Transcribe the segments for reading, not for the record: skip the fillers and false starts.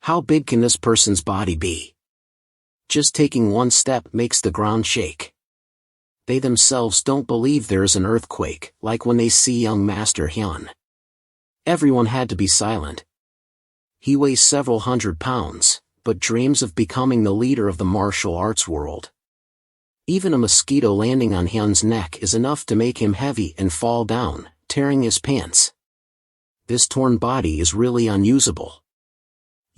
How big can this person's body be? Just taking one step makes the ground shake. They themselves don't believe there is an earthquake, like when they see young Master Hyun. Everyone had to be silent. He weighs several hundred pounds, but dreams of becoming the leader of the martial arts world. Even a mosquito landing on Hyun's neck is enough to make him heavy and fall down, tearing his pants. This torn body is really unusable.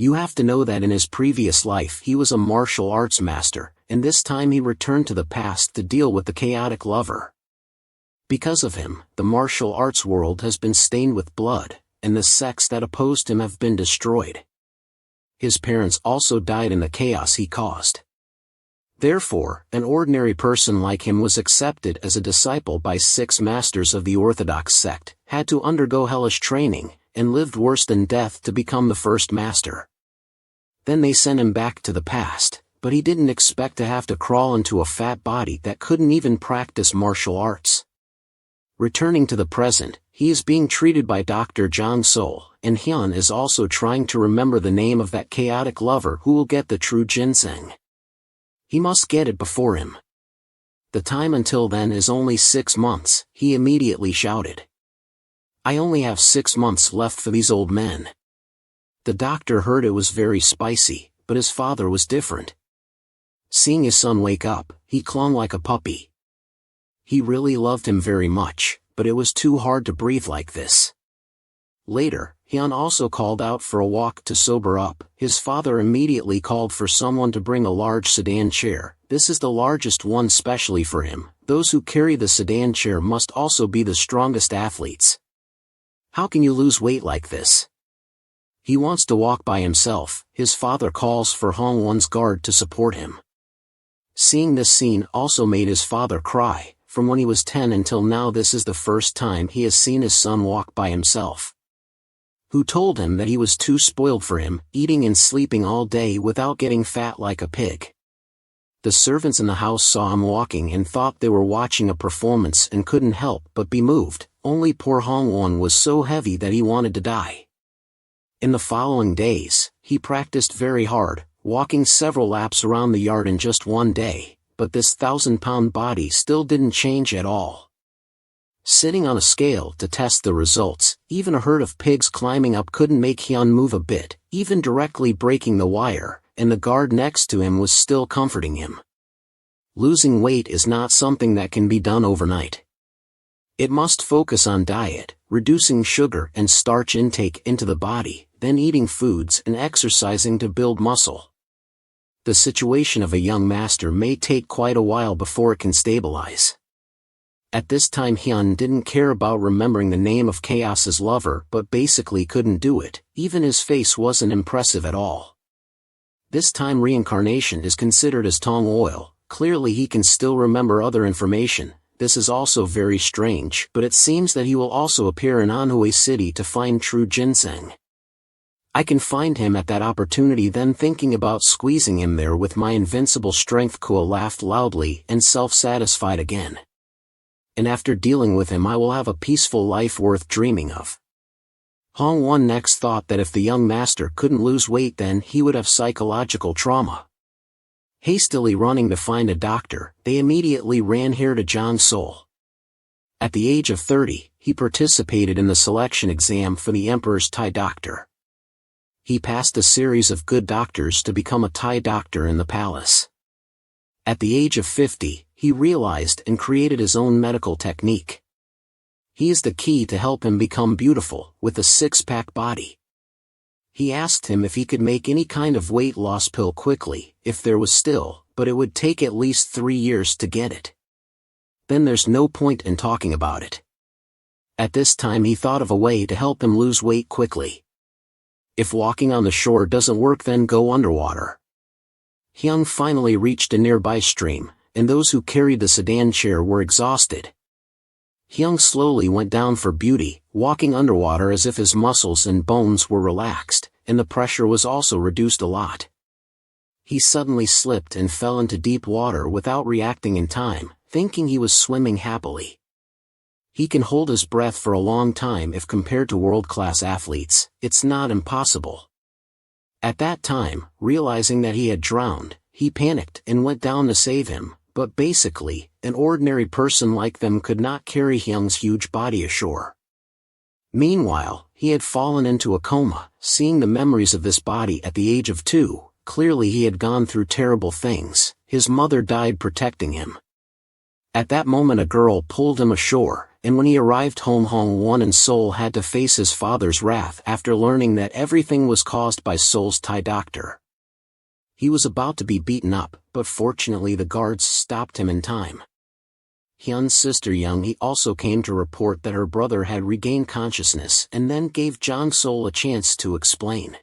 You have to know that in his previous life he was a martial arts master, and this time he returned to the past to deal with the chaotic lover. Because of him, the martial arts world has been stained with blood, and the sects that opposed him have been destroyed. His parents also died in the chaos he caused. Therefore, an ordinary person like him was accepted as a disciple by 6 masters of the Orthodox sect, had to undergo hellish training, and lived worse than death to become the first master. Then they sent him back to the past, but he didn't expect to have to crawl into a fat body that couldn't even practice martial arts. Returning to the present, he is being treated by Dr. Jang Sol, and Hyun is also trying to remember the name of that chaotic lover who will get the true ginseng. He must get it before him. The time until then is only 6 months, he immediately shouted. I only have 6 months left for these old men. The doctor heard it was very spicy, but his father was different. Seeing his son wake up, he clung like a puppy. He really loved him very much, but it was too hard to breathe like this. Later, Hyun also called out for a walk to sober up. His father immediately called for someone to bring a large sedan chair. This is the largest one specially for him. Those who carry the sedan chair must also be the strongest athletes. How can you lose weight like this? He wants to walk by himself. His father calls for Hongwon's guard to support him. Seeing this scene also made his father cry. From when he was 10 until now, this is the first time he has seen his son walk by himself. Who told him that he was too spoiled for him, eating and sleeping all day without getting fat like a pig? The servants in the house saw him walking and thought they were watching a performance and couldn't help but be moved. Only poor Hongwon was so heavy that he wanted to die. In the following days, he practiced very hard, walking several laps around the yard in just one day, but this 1,000-pound body still didn't change at all. Sitting on a scale to test the results, even a herd of pigs climbing up couldn't make Hyun move a bit, even directly breaking the wire, and the guard next to him was still comforting him. Losing weight is not something that can be done overnight. It must focus on diet, reducing sugar and starch intake into the body, then eating foods and exercising to build muscle. The situation of a young master may take quite a while before it can stabilize. At this time Hyun didn't care about remembering the name of Chaos's lover, but basically couldn't do it. Even his face wasn't impressive at all. This time reincarnation is considered as tong oil. Clearly he can still remember other information. This is also very strange, but it seems that he will also appear in Anhui City to find true ginseng. I can find him at that opportunity. Then thinking about squeezing him there with my invincible strength. Kuo laughed loudly and self-satisfied again. And after dealing with him I will have a peaceful life worth dreaming of. Hongwon next thought that if the young master couldn't lose weight then he would have psychological trauma. Hastily running to find a doctor, they immediately ran here to Jang Sol. At the age of 30, he participated in the selection exam for the emperor's Thai doctor. He passed a series of good doctors to become a Thai doctor in the palace. At the age of 50, he realized and created his own medical technique. He is the key to help him become beautiful, with a six-pack body. He asked him if he could make any kind of weight loss pill quickly, if there was still, but it would take at least 3 years to get it. Then there's no point in talking about it. At this time he thought of a way to help him lose weight quickly. If walking on the shore doesn't work, then go underwater. Hyun finally reached a nearby stream, and those who carried the sedan chair were exhausted. Hyun slowly went down for beauty, walking underwater as if his muscles and bones were relaxed, and the pressure was also reduced a lot. He suddenly slipped and fell into deep water without reacting in time, thinking he was swimming happily. He can hold his breath for a long time if compared to world-class athletes. It's not impossible. At that time, realizing that he had drowned, he panicked and went down to save him, but basically, an ordinary person like them could not carry Hyun's huge body ashore. Meanwhile, he had fallen into a coma, seeing the memories of this body at the age of 2. Clearly he had gone through terrible things. His mother died protecting him. At that moment a girl pulled him ashore, and when he arrived home Hong-won and Sol had to face his father's wrath after learning that everything was caused by Sol's Thai doctor. He was about to be beaten up, but fortunately the guards stopped him in time. Hyun's sister Young-hee also came to report that her brother had regained consciousness and then gave Jong-sol a chance to explain.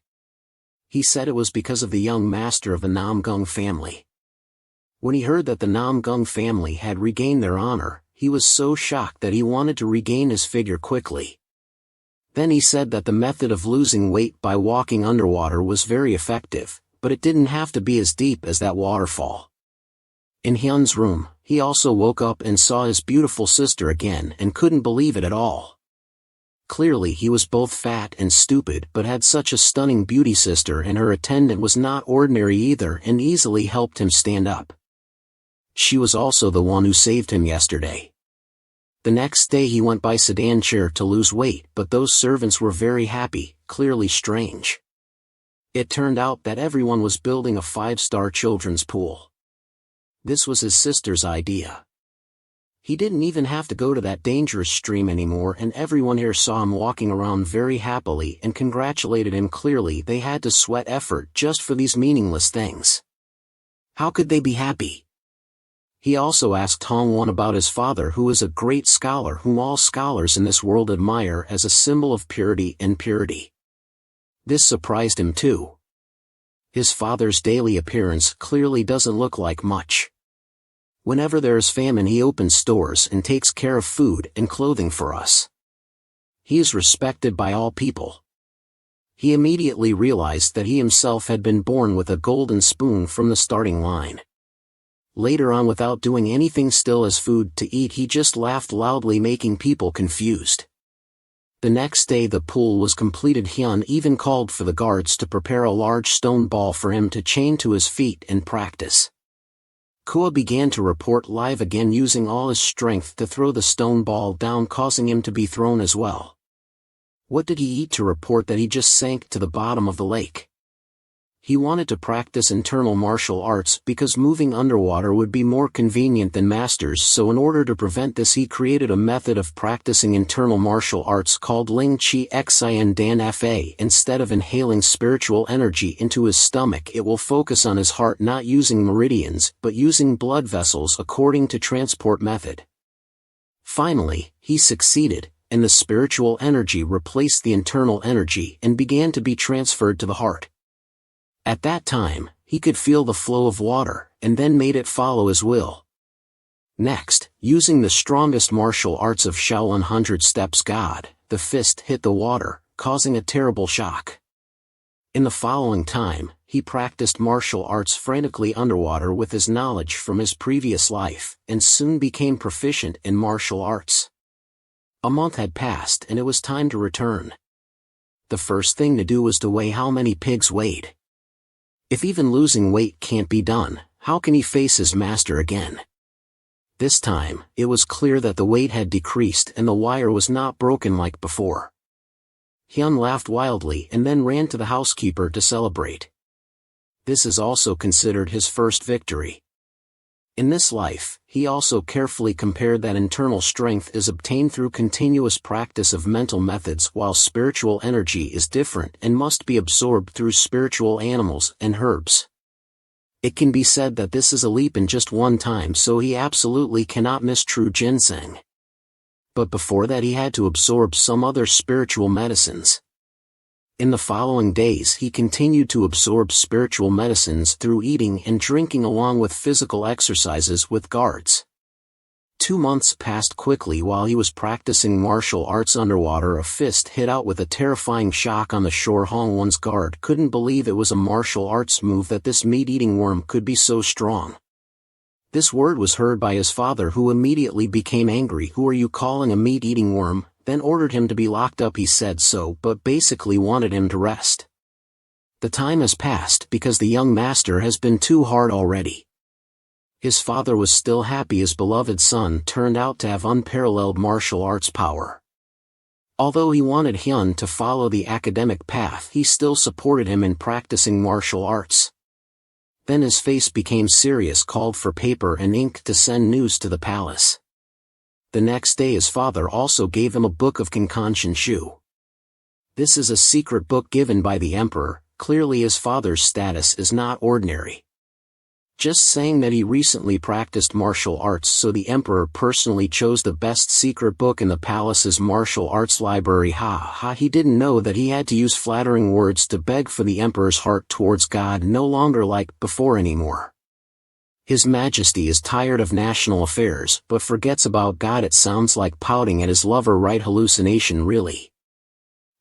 He said it was because of the young master of the Namgung family. When he heard that the Namgung family had regained their honor, he was so shocked that he wanted to regain his figure quickly. Then he said that the method of losing weight by walking underwater was very effective, but it didn't have to be as deep as that waterfall. In Hyun's room, he also woke up and saw his beautiful sister again and couldn't believe it at all. Clearly he was both fat and stupid but had such a stunning beauty sister, and her attendant was not ordinary either and easily helped him stand up. She was also the one who saved him yesterday. The next day he went by sedan chair to lose weight, but those servants were very happy, clearly strange. It turned out that everyone was building a 5-star children's pool. This was his sister's idea. He didn't even have to go to that dangerous stream anymore, and everyone here saw him walking around very happily and congratulated him. Clearly they had to sweat effort just for these meaningless things. How could they be happy? He also asked Hong-won about his father, who is a great scholar whom all scholars in this world admire as a symbol of purity and purity. This surprised him too. His father's daily appearance clearly doesn't look like much. Whenever there is famine he opens stores and takes care of food and clothing for us. He is respected by all people. He immediately realized that he himself had been born with a golden spoon from the starting line. Later on, without doing anything still as food to eat, he just laughed loudly, making people confused. The next day the pool was completed. Hyun even called for the guards to prepare a large stone ball for him to chain to his feet and practice. Kua began to report live again, using all his strength to throw the stone ball down, causing him to be thrown as well. What did he eat to report that he just sank to the bottom of the lake? He wanted to practice internal martial arts because moving underwater would be more convenient than masters, so in order to prevent this he created a method of practicing internal martial arts called Ling Chi Xin Dan Fa. Instead of inhaling spiritual energy into his stomach, it will focus on his heart, not using meridians but using blood vessels according to transport method. Finally, he succeeded, and the spiritual energy replaced the internal energy and began to be transferred to the heart. At that time, he could feel the flow of water, and then made it follow his will. Next, using the strongest martial arts of Shao 100 Steps God, the fist hit the water, causing a terrible shock. In the following time, he practiced martial arts frantically underwater with his knowledge from his previous life, and soon became proficient in martial arts. A month had passed and it was time to return. The first thing to do was to weigh how many pigs weighed. If even losing weight can't be done, how can he face his master again? This time, it was clear that the weight had decreased and the wire was not broken like before. Hyun laughed wildly and then ran to the housekeeper to celebrate. This is also considered his first victory. In this life, he also carefully compared that internal strength is obtained through continuous practice of mental methods, while spiritual energy is different and must be absorbed through spiritual animals and herbs. It can be said that this is a leap in just one time, so he absolutely cannot miss true ginseng. But before that he had to absorb some other spiritual medicines. In the following days he continued to absorb spiritual medicines through eating and drinking along with physical exercises with guards. 2 months passed quickly while he was practicing martial arts underwater. A fist hit out with a terrifying shock on the shore. Hong-won's guard couldn't believe it was a martial arts move that this meat-eating worm could be so strong. This word was heard by his father, who immediately became angry. "Who are you calling a meat-eating worm?" Then ordered him to be locked up. He said so, but basically wanted him to rest. The time has passed because the young master has been too hard already. His father was still happy his beloved son turned out to have unparalleled martial arts power. Although he wanted Hyun to follow the academic path, he still supported him in practicing martial arts. Then his face became serious, called for paper and ink to send news to the palace. The next day his father also gave him a book of Kankanshin Shu. This is a secret book given by the emperor. Clearly his father's status is not ordinary. Just saying that he recently practiced martial arts, so the emperor personally chose the best secret book in the palace's martial arts library. He didn't know that he had to use flattering words to beg for the emperor's heart towards God, no longer like before anymore. His Majesty is tired of national affairs, but forgets about God. It sounds like pouting at his lover, right? Hallucination, really.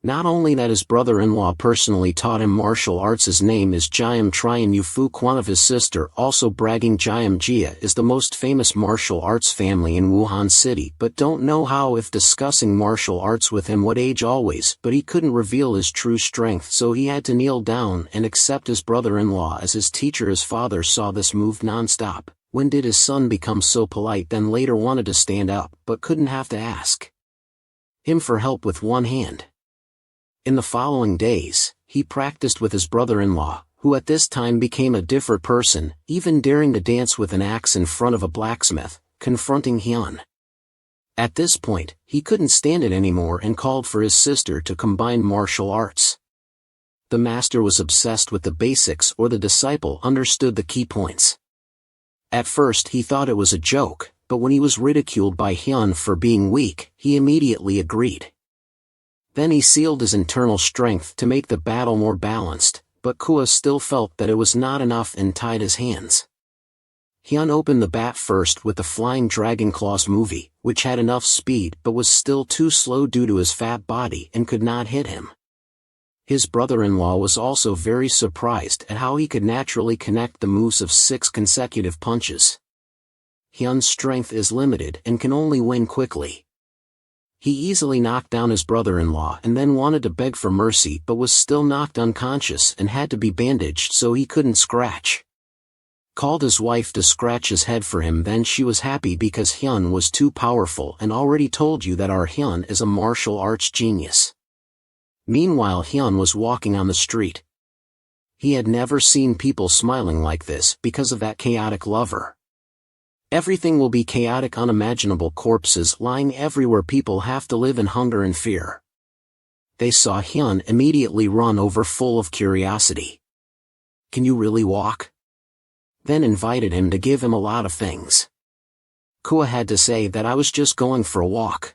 Not only that, his brother-in-law personally taught him martial arts. His name is Jiam Trian Yufu Quan of his sister, also bragging. Jiam Jia is the most famous martial arts family in Wuhan City, but don't know how if discussing martial arts with him what age always, but he couldn't reveal his true strength, so he had to kneel down and accept his brother-in-law as his teacher. His father saw this move non-stop. When did his son become so polite? Then later wanted to stand up, but couldn't have to ask him for help with one hand. In the following days, he practiced with his brother-in-law, who at this time became a different person, even daring to dance with an axe in front of a blacksmith, confronting Hyun. At this point, he couldn't stand it anymore and called for his sister to combine martial arts. The master was obsessed with the basics, or the disciple understood the key points. At first he thought it was a joke, but when he was ridiculed by Hyun for being weak, he immediately agreed. Then he sealed his internal strength to make the battle more balanced, but Kua still felt that it was not enough and tied his hands. Hyun opened the bat first with the Flying Dragon Claws movie, which had enough speed but was still too slow due to his fat body and could not hit him. His brother-in-law was also very surprised at how he could naturally connect the moves of 6 consecutive punches. Hyun's strength is limited and can only win quickly. He easily knocked down his brother-in-law and then wanted to beg for mercy, but was still knocked unconscious and had to be bandaged so he couldn't scratch. Called his wife to scratch his head for him. Then she was happy because Hyun was too powerful, and already told you that our Hyun is a martial arts genius. Meanwhile Hyun was walking on the street. He had never seen people smiling like this because of that chaotic lover. Everything will be chaotic, unimaginable corpses lying everywhere. People have to live in hunger and fear. They saw Hyun immediately run over, full of curiosity. Can you really walk? Then invited him to give him a lot of things. Kua had to say that I was just going for a walk.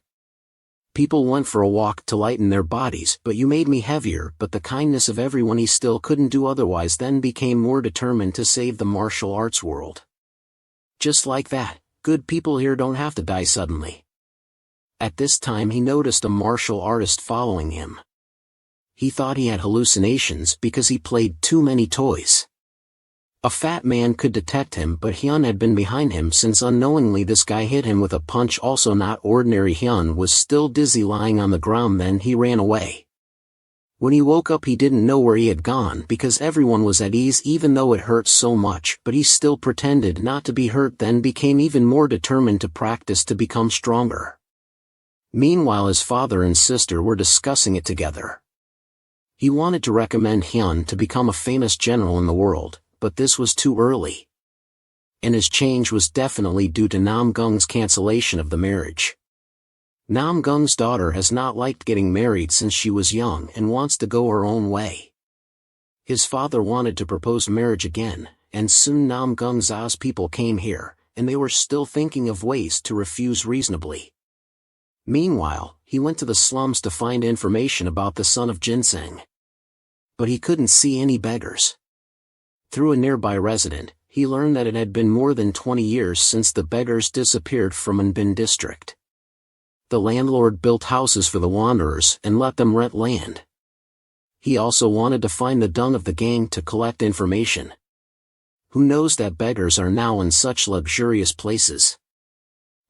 People went for a walk to lighten their bodies, but you made me heavier. But the kindness of everyone, he still couldn't do otherwise, then became more determined to save the martial arts world. Just like that, good people here don't have to die suddenly. At this time he noticed a martial artist following him. He thought he had hallucinations because he played too many toys. A fat man could detect him, but Hyun had been behind him since unknowingly this guy hit him with a punch, also not ordinary. Hyun was still dizzy, lying on the ground. Then he ran away. When he woke up he didn't know where he had gone because everyone was at ease, even though it hurt so much, but he still pretended not to be hurt, then became even more determined to practice to become stronger. Meanwhile his father and sister were discussing it together. He wanted to recommend Hyun to become a famous general in the world, but this was too early. And his change was definitely due to Nam Gung's cancellation of the marriage. Nam Gung's daughter has not liked getting married since she was young and wants to go her own way. His father wanted to propose marriage again, and soon Nam Gung Zao's people came here, and they were still thinking of ways to refuse reasonably. Meanwhile, he went to the slums to find information about the son of Ginseng. But he couldn't see any beggars. Through a nearby resident, he learned that it had been more than 20 years since the beggars disappeared from Anbin district. The landlord built houses for the wanderers and let them rent land. He also wanted to find the dung of the gang to collect information. Who knows that beggars are now in such luxurious places?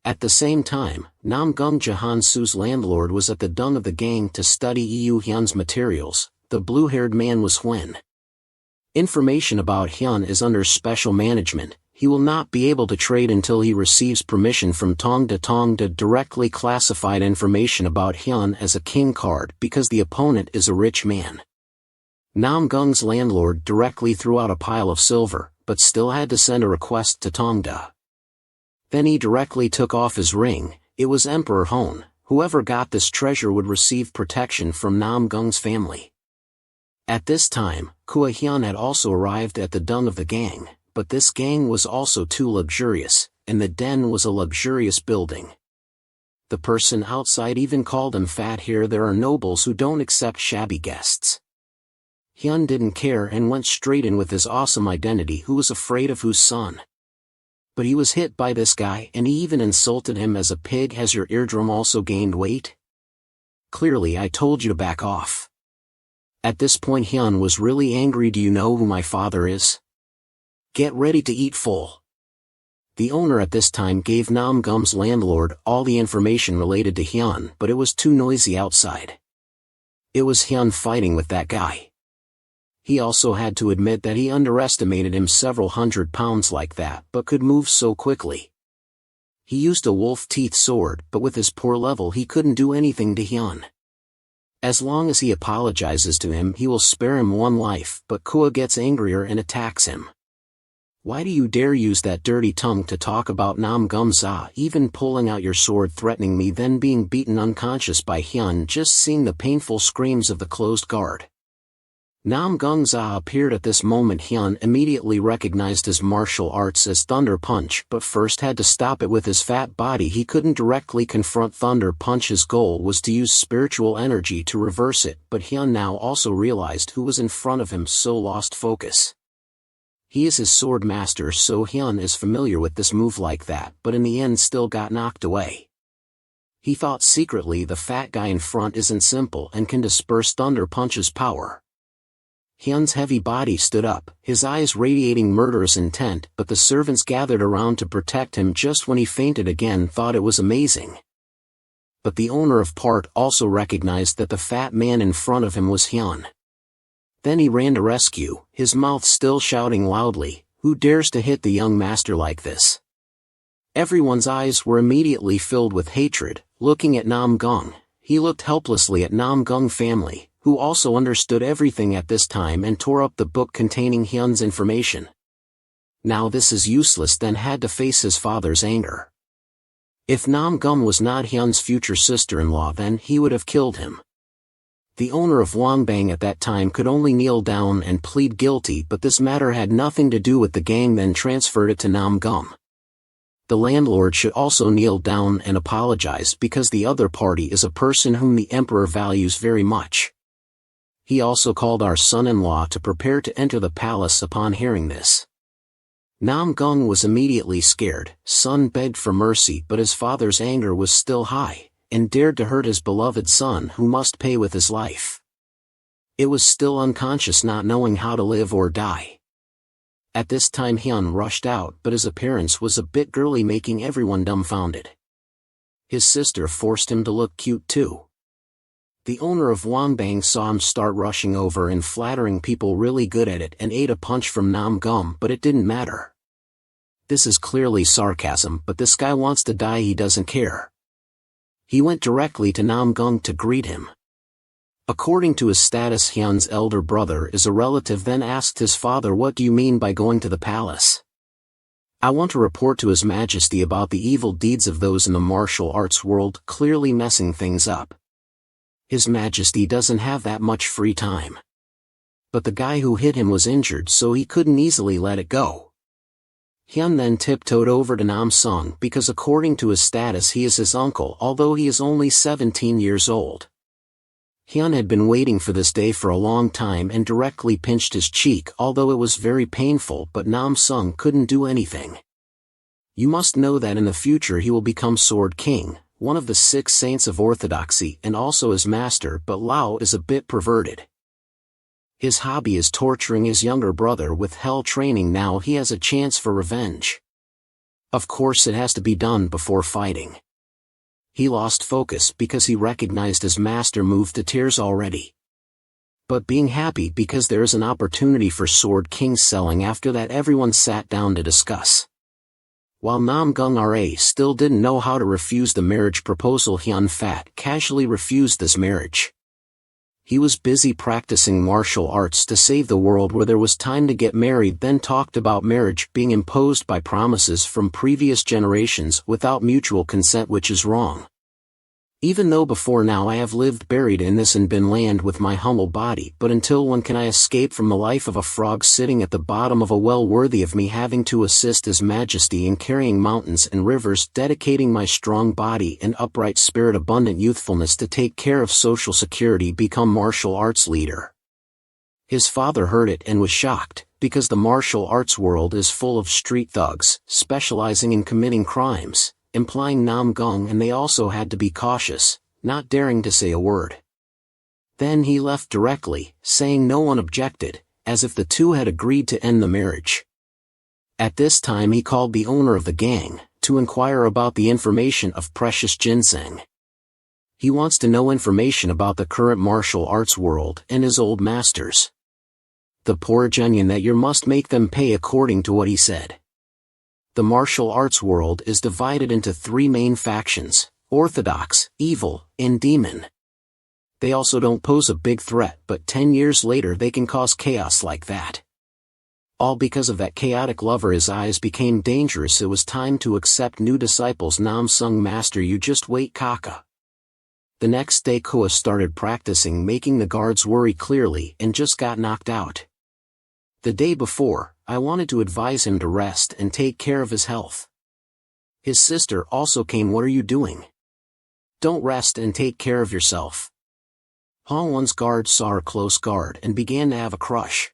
At the same time, Nam Gung Jahan Su's landlord was at the dung of the gang to study Eu Hyun's materials. The blue-haired man was Huen. Information about Hyun is under special management. He will not be able to trade until he receives permission from Tongda. Tongda directly classified information about Hyun as a king card because the opponent is a rich man. Namgung's landlord directly threw out a pile of silver, but still had to send a request to Tongda. Then he directly took off his ring. It was Emperor Hon. Whoever got this treasure would receive protection from Namgung's family. At this time, Kua Hyun had also arrived at the dung of the gang, but this gang was also too luxurious, and the den was a luxurious building. The person outside even called him fat. Here there are nobles who don't accept shabby guests. Hyun didn't care and went straight in with his awesome identity. Who was afraid of whose son? But he was hit by this guy and he even insulted him as a pig. Has your eardrum also gained weight? Clearly I told you to back off. At this point Hyun was really angry. Do you know who my father is? Get ready to eat full. The owner at this time gave Namgung's landlord all the information related to Hyun, but it was too noisy outside. It was Hyun fighting with that guy. He also had to admit that he underestimated him. Several 100 pounds like that, but could move so quickly. He used a wolf-teeth sword, but with his poor level he couldn't do anything to Hyun. As long as he apologizes to him he will spare him one life, but Kua gets angrier and attacks him. Why do you dare use that dirty tongue to talk about Namgum-za, even pulling out your sword threatening me, then being beaten unconscious by Hyun, just seeing the painful screams of the closed guard. Namgum-za appeared at this moment. Hyun immediately recognized his martial arts as Thunder Punch, but first had to stop it with his fat body. He couldn't directly confront Thunder Punch. His goal was to use spiritual energy to reverse it, but Hyun now also realized who was in front of him, so lost focus. He is his sword master, so Hyun is familiar with this move like that, but in the end still got knocked away. He thought secretly the fat guy in front isn't simple and can disperse Thunder Punch's power. Hyun's heavy body stood up, his eyes radiating murderous intent, but the servants gathered around to protect him just when he fainted again. Thought it was amazing. But the owner of part also recognized that the fat man in front of him was Hyun. Then he ran to rescue, his mouth still shouting loudly, "Who dares to hit the young master like this?" Everyone's eyes were immediately filled with hatred. Looking at Namgung, he looked helplessly at Namgung family, who also understood everything at this time, and tore up the book containing Hyun's information. Now this is useless, then had to face his father's anger. If Namgung was not Hyun's future sister-in-law, then he would have killed him. The owner of Wangbang at that time could only kneel down and plead guilty, but this matter had nothing to do with the gang, then transferred it to Namgung. The landlord should also kneel down and apologize because the other party is a person whom the emperor values very much. He also called our son-in-law to prepare to enter the palace. Upon hearing this, Namgung was immediately scared. Son begged for mercy, but his father's anger was still high, and dared to hurt his beloved son who must pay with his life. It was still unconscious, not knowing how to live or die. At this time Hyun rushed out, but his appearance was a bit girly, making everyone dumbfounded. His sister forced him to look cute too. The owner of Wangbang saw him start rushing over and flattering people, really good at it, and ate a punch from Namgung, but it didn't matter. This is clearly sarcasm, but this guy wants to die, he doesn't care. He went directly to Namgung to greet him. According to his status, Hyun's elder brother is a relative, then asked his father, "What do you mean by going to the palace?" "I want to report to His Majesty about the evil deeds of those in the martial arts world, clearly messing things up. His Majesty doesn't have that much free time." But the guy who hit him was injured, so he couldn't easily let it go. Hyun then tiptoed over to Namsung because according to his status he is his uncle, although he is only 17 years old. Hyun had been waiting for this day for a long time and directly pinched his cheek, although it was very painful, but Namsung couldn't do anything. "You must know that in the future he will become Sword King, one of the 6 saints of orthodoxy, and also his master, but Lao is a bit perverted. His hobby is torturing his younger brother with hell training. Now he has a chance for revenge. Of course it has to be done before fighting." He lost focus because he recognized his master moved to tears already. but being happy because there is an opportunity for Sword King selling. After that, everyone sat down to discuss. While Nam Gung Ra still didn't know how to refuse the marriage proposal, Hyun Fat casually refused this marriage. He was busy practicing martial arts to save the world where there was time to get married, then talked about marriage being imposed by promises from previous generations without mutual consent, which is wrong. Even though before now I have lived buried in this and been land with my humble body, but until when can I escape from the life of a frog sitting at the bottom of a well worthy of me, having to assist His Majesty in carrying mountains and rivers, dedicating my strong body and upright spirit, abundant youthfulness to take care of social security, become martial arts leader. His father heard it and was shocked, because the martial arts world is full of street thugs, specializing in committing crimes, implying Nam Gung, and they also had to be cautious, not daring to say a word. Then he left directly, saying no one objected, as if the two had agreed to end the marriage. At this time he called the owner of the gang, to inquire about the information of precious ginseng. He wants to know information about the current martial arts world and his old masters. The poor Junyan that you must make them pay, according to what he said. The martial arts world is divided into three main factions: orthodox, evil, and demon. They also don't pose a big threat, but 10 years later they can cause chaos like that. All because of that chaotic lover. His eyes became dangerous. It was time to accept new disciples. Nam Sung, master, you just wait, Kaka. The next day Kua started practicing, making the guards worry clearly, and just got knocked out. The day before, I wanted to advise him to rest and take care of his health. His sister also came. What are you doing? Don't rest and take care of yourself. Hongwon's guard saw her close guard and began to have a crush.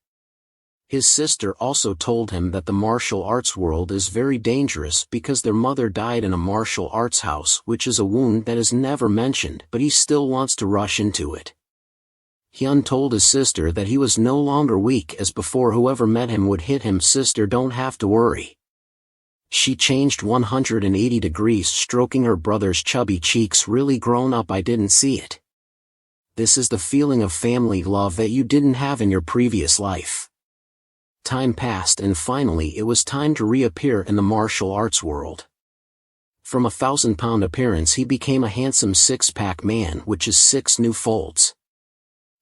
His sister also told him that the martial arts world is very dangerous because their mother died in a martial arts house, which is a wound that is never mentioned, but he still wants to rush into it. Hyun told his sister that he was no longer weak as before. Whoever met him would hit him. Sister, don't have to worry. She changed 180 degrees, stroking her brother's chubby cheeks. Really grown up. I didn't see it. This is the feeling of family love that you didn't have in your previous life. Time passed and finally it was time to reappear in the martial arts world. From a 1,000-pound appearance he became a handsome six-pack man, which is 6 new folds.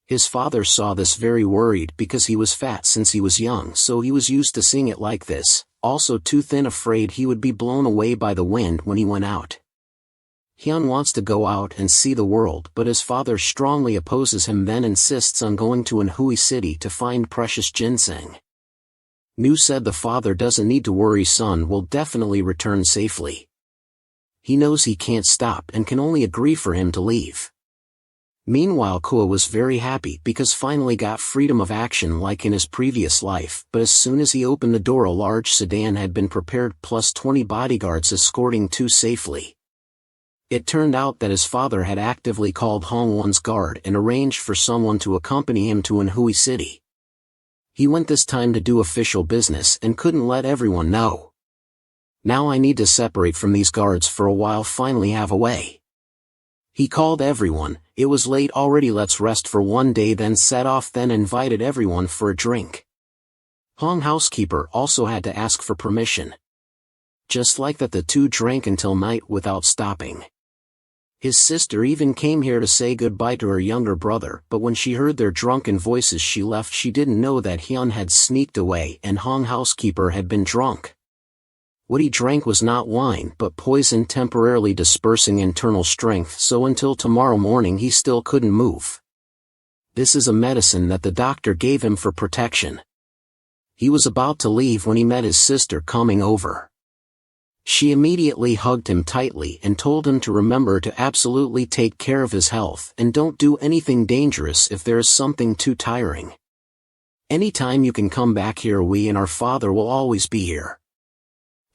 His father saw this, very worried because he was fat since he was young, so he was used to seeing it like this, also too thin, afraid he would be blown away by the wind when he went out. Hyun wants to go out and see the world, but his father strongly opposes him, then insists on going to Anhui City to find precious ginseng. Nu said the father doesn't need to worry, son will definitely return safely. He knows he can't stop and can only agree for him to leave. Meanwhile Kua was very happy because finally got freedom of action like in his previous life, but as soon as he opened the door a large sedan had been prepared plus 20 bodyguards escorting two safely. It turned out that his father had actively called Hongwon's guard and arranged for someone to accompany him to Anhui City. He went this time to do official business and couldn't let everyone know. Now I need to separate from these guards for a while, finally have a way. He called everyone. It was late already, let's rest for one day, then set off, then invited everyone for a drink. Hong housekeeper also had to ask for permission. Just like that the two drank until night without stopping. His sister even came here to say goodbye to her younger brother, but when she heard their drunken voices she left. She didn't know that Hyun had sneaked away and Hong housekeeper had been drunk. What he drank was not wine but poison, temporarily dispersing internal strength, so until tomorrow morning he still couldn't move. This is a medicine that the doctor gave him for protection. He was about to leave when he met his sister coming over. She immediately hugged him tightly and told him to remember to absolutely take care of his health and don't do anything dangerous if there is something too tiring. Anytime you can come back here, we and our father will always be here.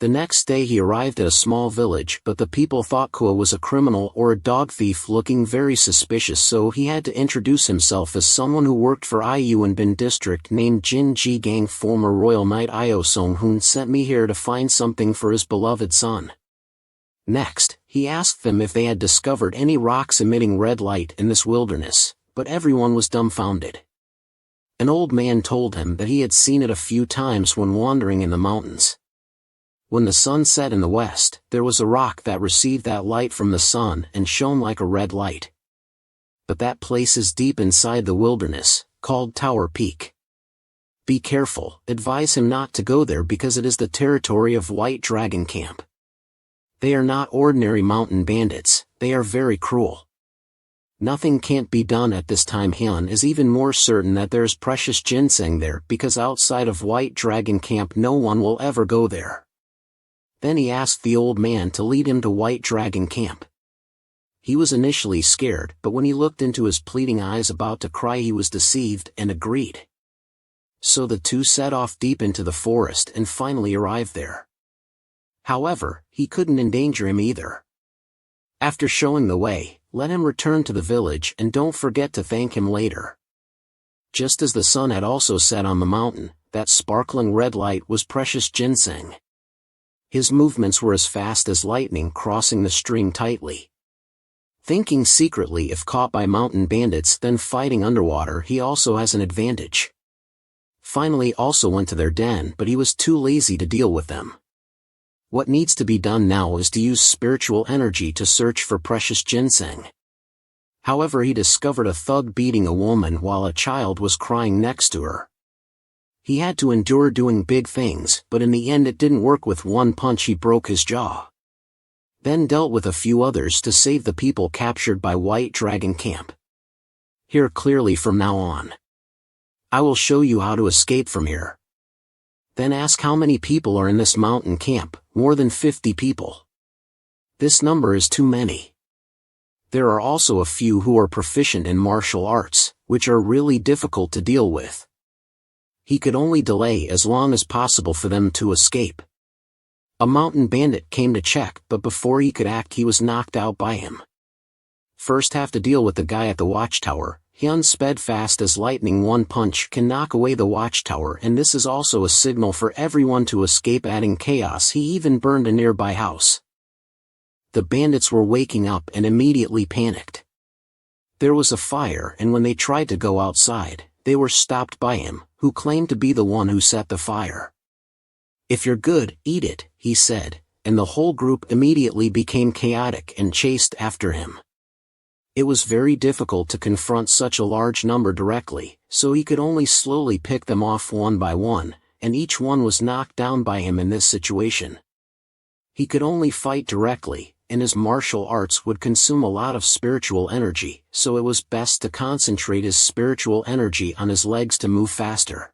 The next day he arrived at a small village, but the people thought Kua was a criminal or a dog thief, looking very suspicious, so he had to introduce himself as someone who worked for Iyuan Bin district named Jin Ji Gang. Former royal knight Io Song Hoon sent me here to find something for his beloved son. Next, he asked them if they had discovered any rocks emitting red light in this wilderness, but everyone was dumbfounded. An old man told him that he had seen it a few times when wandering in the mountains. When the sun set in the west, there was a rock that received that light from the sun and shone like a red light. But that place is deep inside the wilderness, called Tower Peak. Be careful, advise him not to go there because it is the territory of White Dragon Camp. They are not ordinary mountain bandits, they are very cruel. Nothing can't be done at this time. Hyun is even more certain that there's precious ginseng there because outside of White Dragon Camp no one will ever go there. Then he asked the old man to lead him to White Dragon Camp. He was initially scared, but when he looked into his pleading eyes about to cry he was deceived and agreed. So the two set off deep into the forest and finally arrived there. However, he couldn't endanger him either. After showing the way, let him return to the village and don't forget to thank him later. Just as the sun had also set on the mountain, that sparkling red light was precious ginseng. His movements were as fast as lightning crossing the stream tightly. Thinking secretly if caught by mountain bandits then fighting underwater he also has an advantage. Finally also went to their den but he was too lazy to deal with them. What needs to be done now is to use spiritual energy to search for precious ginseng. However, he discovered a thug beating a woman while a child was crying next to her. He had to endure doing big things, but in the end it didn't work. With one punch he broke his jaw. Then dealt with a few others to save the people captured by White Dragon Camp. Hear clearly from now on. I will show you how to escape from here. Then ask how many people are in this mountain camp. More than 50 people. This number is too many. There are also a few who are proficient in martial arts, which are really difficult to deal with. He could only delay as long as possible for them to escape. A mountain bandit came to check, but before he could act he was knocked out by him. First have to deal with the guy at the watchtower. Hyun sped fast as lightning. One punch can knock away the watchtower, and this is also a signal for everyone to escape. Adding chaos, he even burned a nearby house. The bandits were waking up and immediately panicked. There was a fire, and when they tried to go outside, they were stopped by him, who claimed to be the one who set the fire. If you're good, eat it, he said, and the whole group immediately became chaotic and chased after him. It was very difficult to confront such a large number directly, so he could only slowly pick them off one by one, and each one was knocked down by him in this situation. He could only fight directly, and his martial arts would consume a lot of spiritual energy, so it was best to concentrate his spiritual energy on his legs to move faster.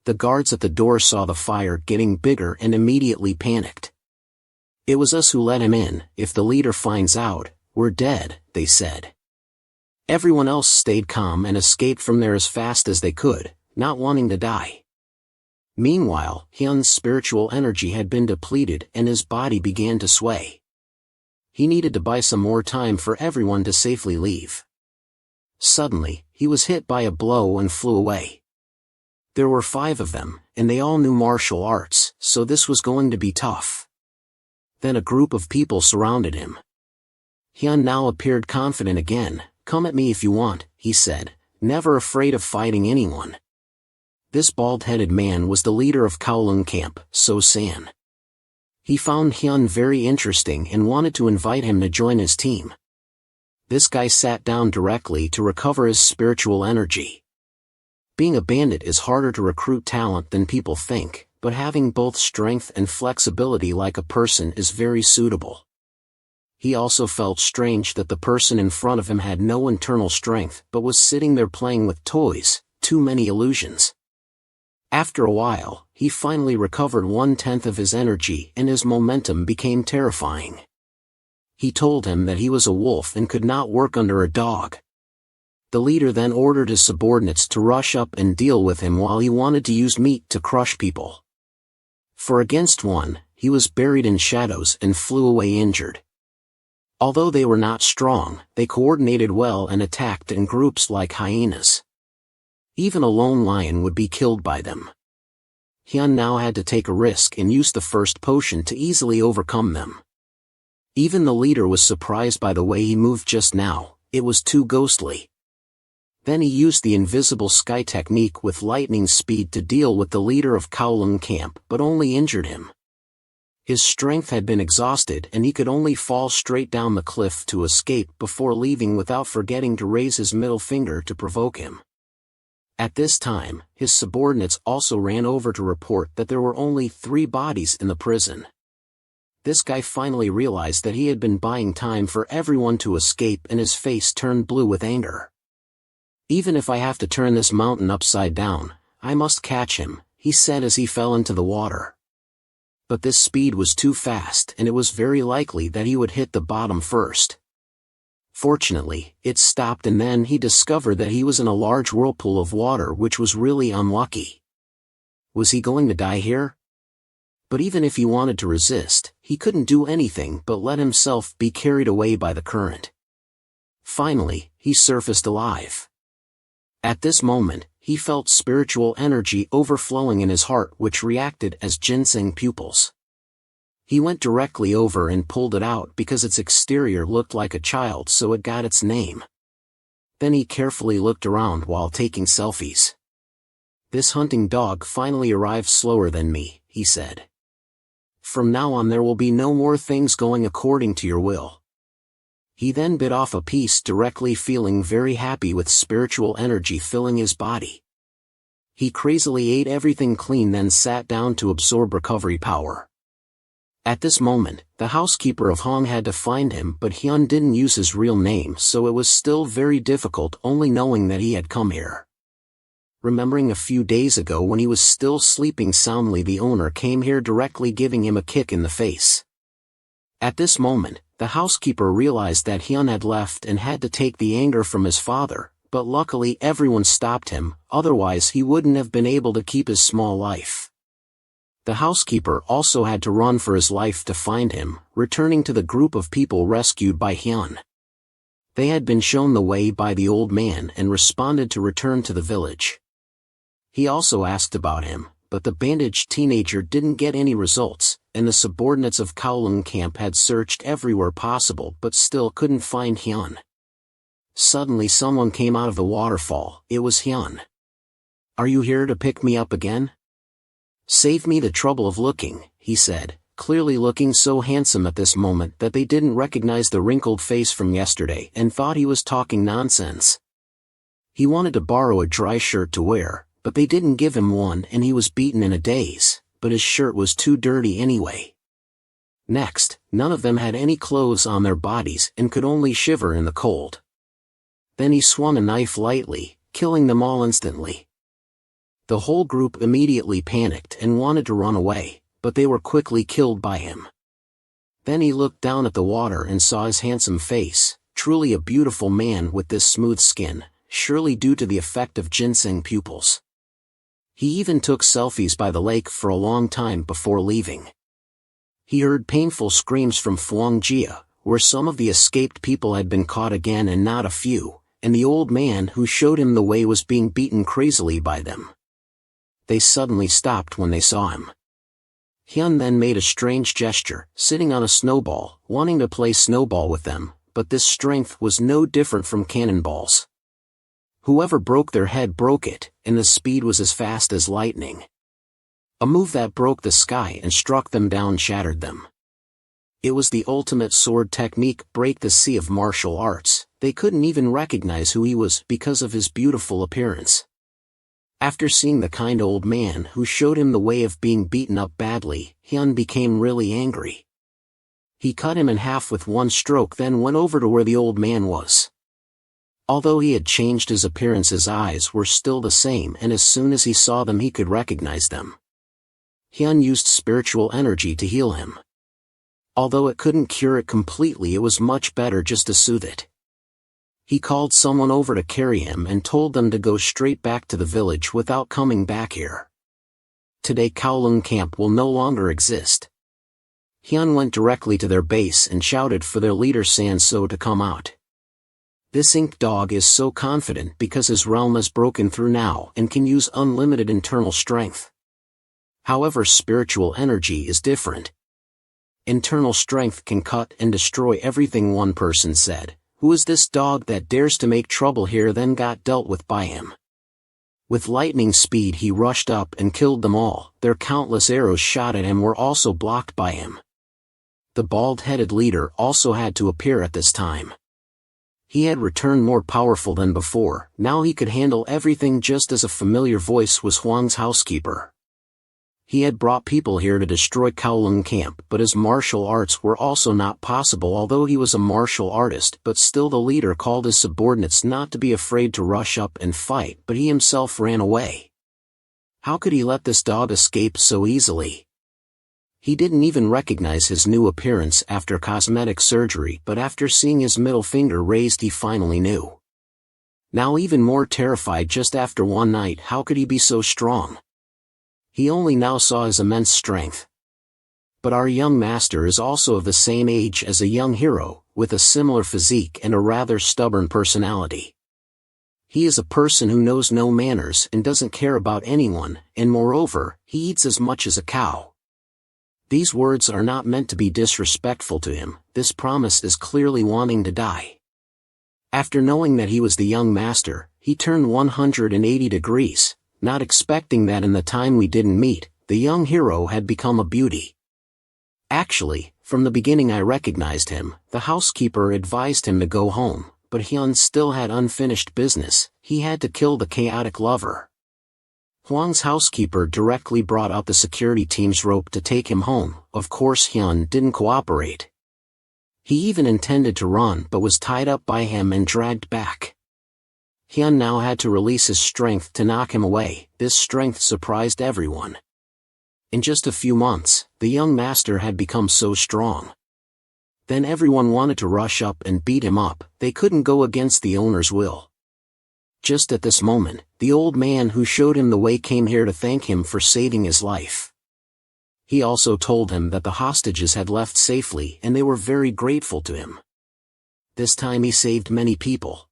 The guards at the door saw the fire getting bigger and immediately panicked. It was us who let him in. If the leader finds out, we're dead, they said. Everyone else stayed calm and escaped from there as fast as they could, not wanting to die. Meanwhile, Hyun's spiritual energy had been depleted and his body began to sway. He needed to buy some more time for everyone to safely leave. Suddenly, he was hit by a blow and flew away. There were 5 of them, and they all knew martial arts, so this was going to be tough. Then a group of people surrounded him. Hyun now appeared confident again. Come at me if you want, he said, never afraid of fighting anyone. This bald-headed man was the leader of Kowloon Camp, So-san. He found Hyun very interesting and wanted to invite him to join his team. This guy sat down directly to recover his spiritual energy. Being a bandit is harder to recruit talent than people think, but having both strength and flexibility like a person is very suitable. He also felt strange that the person in front of him had no internal strength but was sitting there playing with toys, too many illusions. After a while, he finally recovered 1/10 of his energy and his momentum became terrifying. He told him that he was a wolf and could not work under a dog. The leader then ordered his subordinates to rush up and deal with him while he wanted to use meat to crush people. For against one, he was buried in shadows and flew away injured. Although they were not strong, they coordinated well and attacked in groups like hyenas. Even a lone lion would be killed by them. Hyun now had to take a risk and use the first potion to easily overcome them. Even the leader was surprised by the way he moved just now, it was too ghostly. Then he used the invisible sky technique with lightning speed to deal with the leader of Kowloon camp, but only injured him. His strength had been exhausted and he could only fall straight down the cliff to escape before leaving without forgetting to raise his middle finger to provoke him. At this time, his subordinates also ran over to report that there were only 3 bodies in the prison. This guy finally realized that he had been buying time for everyone to escape and his face turned blue with anger. "Even if I have to turn this mountain upside down, I must catch him," he said as he fell into the water. But this speed was too fast and it was very likely that he would hit the bottom first. Fortunately, it stopped and then he discovered that he was in a large whirlpool of water, which was really unlucky. Was he going to die here? But even if he wanted to resist, he couldn't do anything but let himself be carried away by the current. Finally, he surfaced alive. At this moment, he felt spiritual energy overflowing in his heart, which reacted as ginseng pupils. He went directly over and pulled it out because its exterior looked like a child, so it got its name. Then he carefully looked around while taking selfies. "This hunting dog finally arrived slower than me," he said. "From now on there will be no more things going according to your will." He then bit off a piece directly, feeling very happy with spiritual energy filling his body. He crazily ate everything clean, then sat down to absorb recovery power. At this moment, the housekeeper of Hong had to find him, but Hyun didn't use his real name, so it was still very difficult only knowing that he had come here. Remembering a few days ago when he was still sleeping soundly, the owner came here directly, giving him a kick in the face. At this moment, the housekeeper realized that Hyun had left and had to take the anger from his father, but luckily everyone stopped him, otherwise he wouldn't have been able to keep his small life. The housekeeper also had to run for his life to find him, returning to the group of people rescued by Hyun. They had been shown the way by the old man and responded to return to the village. He also asked about him, but the bandaged teenager didn't get any results, and the subordinates of Kowloon camp had searched everywhere possible but still couldn't find Hyun. Suddenly someone came out of the waterfall. It was Hyun. "Are you here to pick me up again?" "Save me the trouble of looking," he said, clearly looking so handsome at this moment that they didn't recognize the wrinkled face from yesterday and thought he was talking nonsense. He wanted to borrow a dry shirt to wear, but they didn't give him one and he was beaten in a daze, but his shirt was too dirty anyway. Next, none of them had any clothes on their bodies and could only shiver in the cold. Then he swung a knife lightly, killing them all instantly. The whole group immediately panicked and wanted to run away, but they were quickly killed by him. Then he looked down at the water and saw his handsome face, truly a beautiful man with this smooth skin, surely due to the effect of ginseng pupils. He even took selfies by the lake for a long time before leaving. He heard painful screams from Fuangjia, where some of the escaped people had been caught again and not a few, and the old man who showed him the way was being beaten crazily by them. They suddenly stopped when they saw him. Hyun then made a strange gesture, sitting on a snowball, wanting to play snowball with them, but this strength was no different from cannonballs. Whoever broke their head broke it, and the speed was as fast as lightning. A move that broke the sky and struck them down shattered them. It was the ultimate sword technique, break the sea of martial arts. They couldn't even recognize who he was because of his beautiful appearance. After seeing the kind old man who showed him the way of being beaten up badly, Hyun became really angry. He cut him in half with one stroke, then went over to where the old man was. Although he had changed his appearance, his eyes were still the same, and as soon as he saw them he could recognize them. Hyun used spiritual energy to heal him. Although it couldn't cure it completely, it was much better just to soothe it. He called someone over to carry him and told them to go straight back to the village without coming back here. Today Kowloon camp will no longer exist. Hyun went directly to their base and shouted for their leader Sanso to come out. This ink dog is so confident because his realm is broken through now and can use unlimited internal strength. However, spiritual energy is different. Internal strength can cut and destroy everything, one person said, Who is this dog that dares to make trouble here?" then got dealt with by him. With lightning speed he rushed up and killed them all. Their countless arrows shot at him were also blocked by him. The bald-headed leader also had to appear at this time. He had returned more powerful than before. Now he could handle everything, just as a familiar voice was Huang's housekeeper. He had brought people here to destroy Kowloon camp, but his martial arts were also not possible. Although he was a martial artist, but still the leader called his subordinates not to be afraid to rush up and fight, but he himself ran away. How could he let this dog escape so easily? He didn't even recognize his new appearance after cosmetic surgery, but after seeing his middle finger raised he finally knew. Now even more terrified just after one night, how could he be so strong? He only now saw his immense strength. But our young master is also of the same age as a young hero, with a similar physique and a rather stubborn personality. He is a person who knows no manners and doesn't care about anyone, and moreover, he eats as much as a cow. These words are not meant to be disrespectful to him. This promise is clearly wanting to die. After knowing that he was the young master, he turned 180 degrees. Not expecting that in the time we didn't meet, the young hero had become a beauty. Actually, from the beginning I recognized him. The housekeeper advised him to go home, but Hyun still had unfinished business. He had to kill the chaotic lover. Huang's housekeeper directly brought out the security team's rope to take him home. Of course Hyun didn't cooperate. He even intended to run but was tied up by him and dragged back. Hyun now had to release his strength to knock him away. This strength surprised everyone. In just a few months, the young master had become so strong. Then everyone wanted to rush up and beat him up. They couldn't go against the owner's will. Just at this moment, the old man who showed him the way came here to thank him for saving his life. He also told him that the hostages had left safely and they were very grateful to him. This time he saved many people.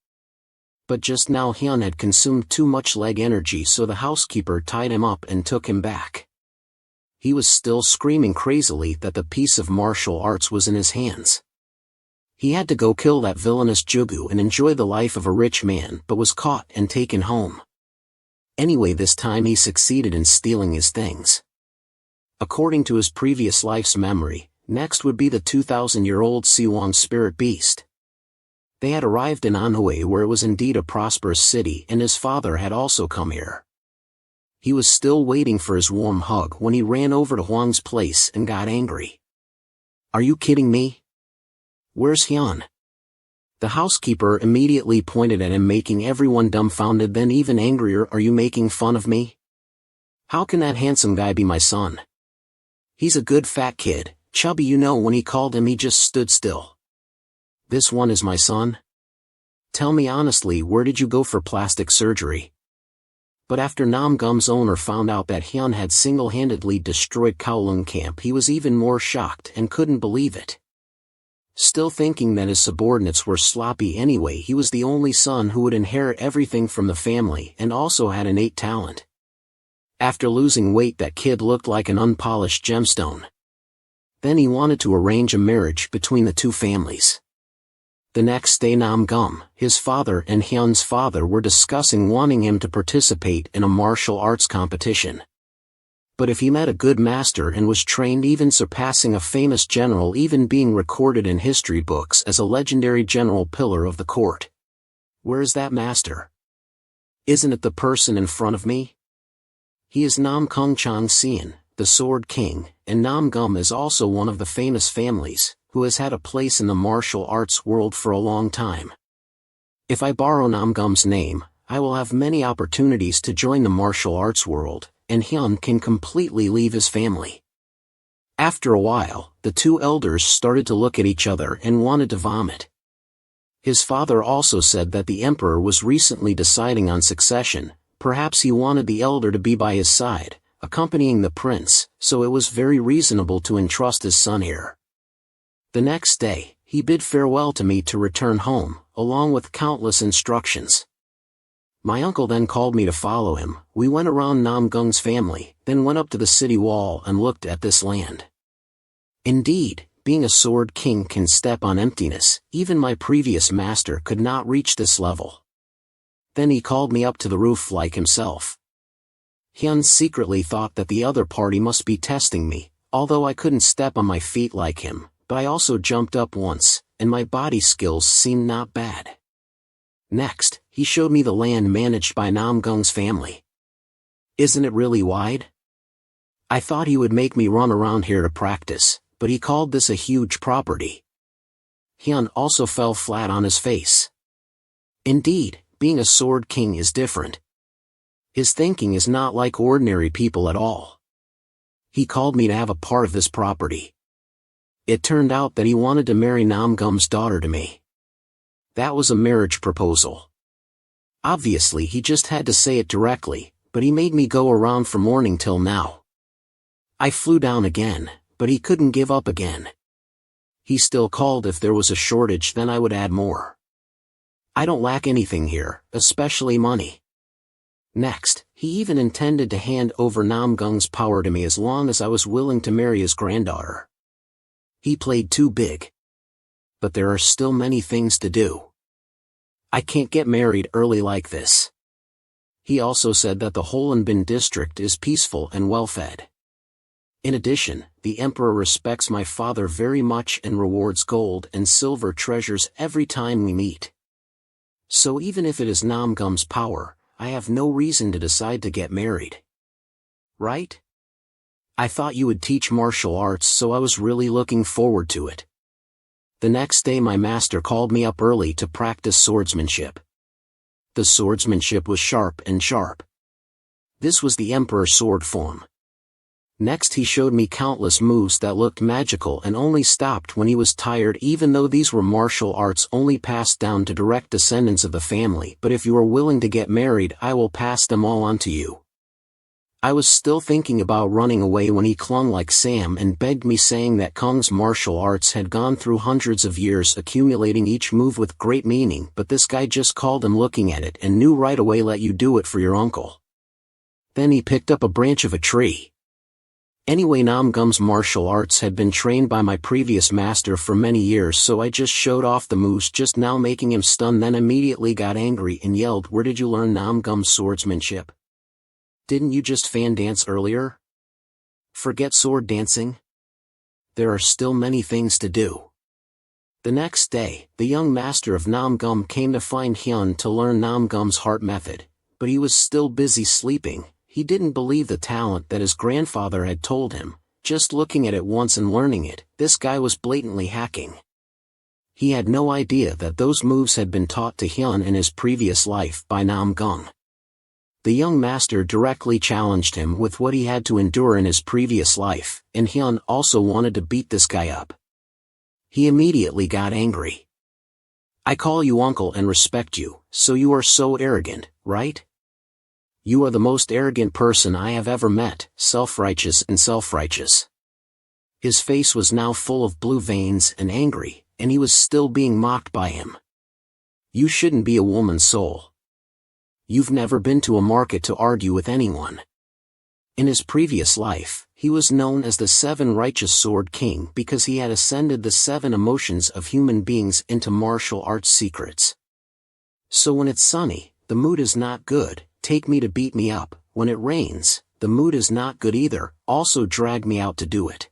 But just now Hyun had consumed too much leg energy, so the housekeeper tied him up and took him back. He was still screaming crazily that the piece of martial arts was in his hands. He had to go kill that villainous Jugu and enjoy the life of a rich man, but was caught and taken home. Anyway, this time he succeeded in stealing his things. According to his previous life's memory, next would be the 2,000-year-old Siwang spirit beast. They had arrived in Manhwa, where it was indeed a prosperous city, and his father had also come here. He was still waiting for his warm hug when he ran over to Huang's place and got angry. "Are you kidding me? Where's Hyun?" The housekeeper immediately pointed at him, making everyone dumbfounded. Then even angrier, "Are you making fun of me? How can that handsome guy be my son? He's a good fat kid, chubby, you know." When he called him, he just stood still. "This one is my son? Tell me honestly, where did you go for plastic surgery?" But after Namgum's owner found out that Hyun had single-handedly destroyed Kowloon camp, he was even more shocked and couldn't believe it. Still thinking that his subordinates were sloppy anyway, he was the only son who would inherit everything from the family and also had innate talent. After losing weight, that kid looked like an unpolished gemstone. Then he wanted to arrange a marriage between the two families. The next day Namgum, his father and Hyun's father were discussing wanting him to participate in a martial arts competition. But if he met a good master and was trained, even surpassing a famous general, even being recorded in history books as a legendary general pillar of the court. Where is that master? Isn't it the person in front of me? He is Namkung Changsean, the Sword King, and Namgum is also one of the famous families, who has had a place in the martial arts world for a long time. If I borrow Namgum's name, I will have many opportunities to join the martial arts world, and Hyun can completely leave his family. After a while, the two elders started to look at each other and wanted to vomit. His father also said that the emperor was recently deciding on succession. Perhaps he wanted the elder to be by his side, accompanying the prince, so it was very reasonable to entrust his son here. The next day, he bid farewell to me to return home, along with countless instructions. My uncle then called me to follow him. We went around Namgung's family, then went up to the city wall and looked at this land. Indeed, being a sword king can step on emptiness. Even my previous master could not reach this level. Then he called me up to the roof like himself. Hyun secretly thought that the other party must be testing me, although I couldn't step on my feet like him, but I also jumped up once, and my body skills seemed not bad. Next, he showed me the land managed by Namgung's family. Isn't it really wide? I thought he would make me run around here to practice, but he called this a huge property. Hyun also fell flat on his face. Indeed, being a sword king is different. His thinking is not like ordinary people at all. He called me to have a part of this property. It turned out that he wanted to marry Namgung's daughter to me. That was a marriage proposal. Obviously he just had to say it directly, but he made me go around from morning till now. I flew down again, but he couldn't give up again. He still called if there was a shortage, then I would add more. I don't lack anything here, especially money. Next, he even intended to hand over Namgung's power to me as long as I was willing to marry his granddaughter. He played too big. But there are still many things to do. I can't get married early like this. He also said that the Holenbin district is peaceful and well-fed. In addition, the emperor respects my father very much and rewards gold and silver treasures every time we meet. So even if it is Namgung's power, I have no reason to decide to get married. Right? I thought you would teach martial arts, so I was really looking forward to it. The next day my master called me up early to practice swordsmanship. The swordsmanship was sharp and sharp. This was the emperor's sword form. Next he showed me countless moves that looked magical and only stopped when he was tired, even though these were martial arts only passed down to direct descendants of the family. But if you are willing to get married, I will pass them all on to you. I was still thinking about running away when he clung like Sam and begged me, saying that Kung's martial arts had gone through hundreds of years, accumulating each move with great meaning, but this guy just called him looking at it and knew right away, let you do it for your uncle. Then he picked up a branch of a tree. Anyway, Namgung's martial arts had been trained by my previous master for many years, so I just showed off the moves just now, making him stunned, then immediately got angry and yelled, "Where did you learn Namgung's swordsmanship? Didn't you just fan dance earlier? Forget sword dancing? There are still many things to do." The next day, the young master of Namgung came to find Hyun to learn Namgung's heart method, but he was still busy sleeping. He didn't believe the talent that his grandfather had told him. Just looking at it once and learning it, this guy was blatantly hacking. He had no idea that those moves had been taught to Hyun in his previous life by Namgung. The young master directly challenged him with what he had to endure in his previous life, and Hyun also wanted to beat this guy up. He immediately got angry. "I call you uncle and respect you, so you are so arrogant, right? You are the most arrogant person I have ever met, self-righteous and self-righteous." His face was now full of blue veins and angry, and he was still being mocked by him. "You shouldn't be a woman's soul. You've never been to a market to argue with anyone." In his previous life, he was known as the Seven Righteous Sword King because he had ascended the 7 emotions of human beings into martial arts secrets. So when it's sunny, the mood is not good. Take me to beat me up. When it rains, the mood is not good either, also drag me out to do it.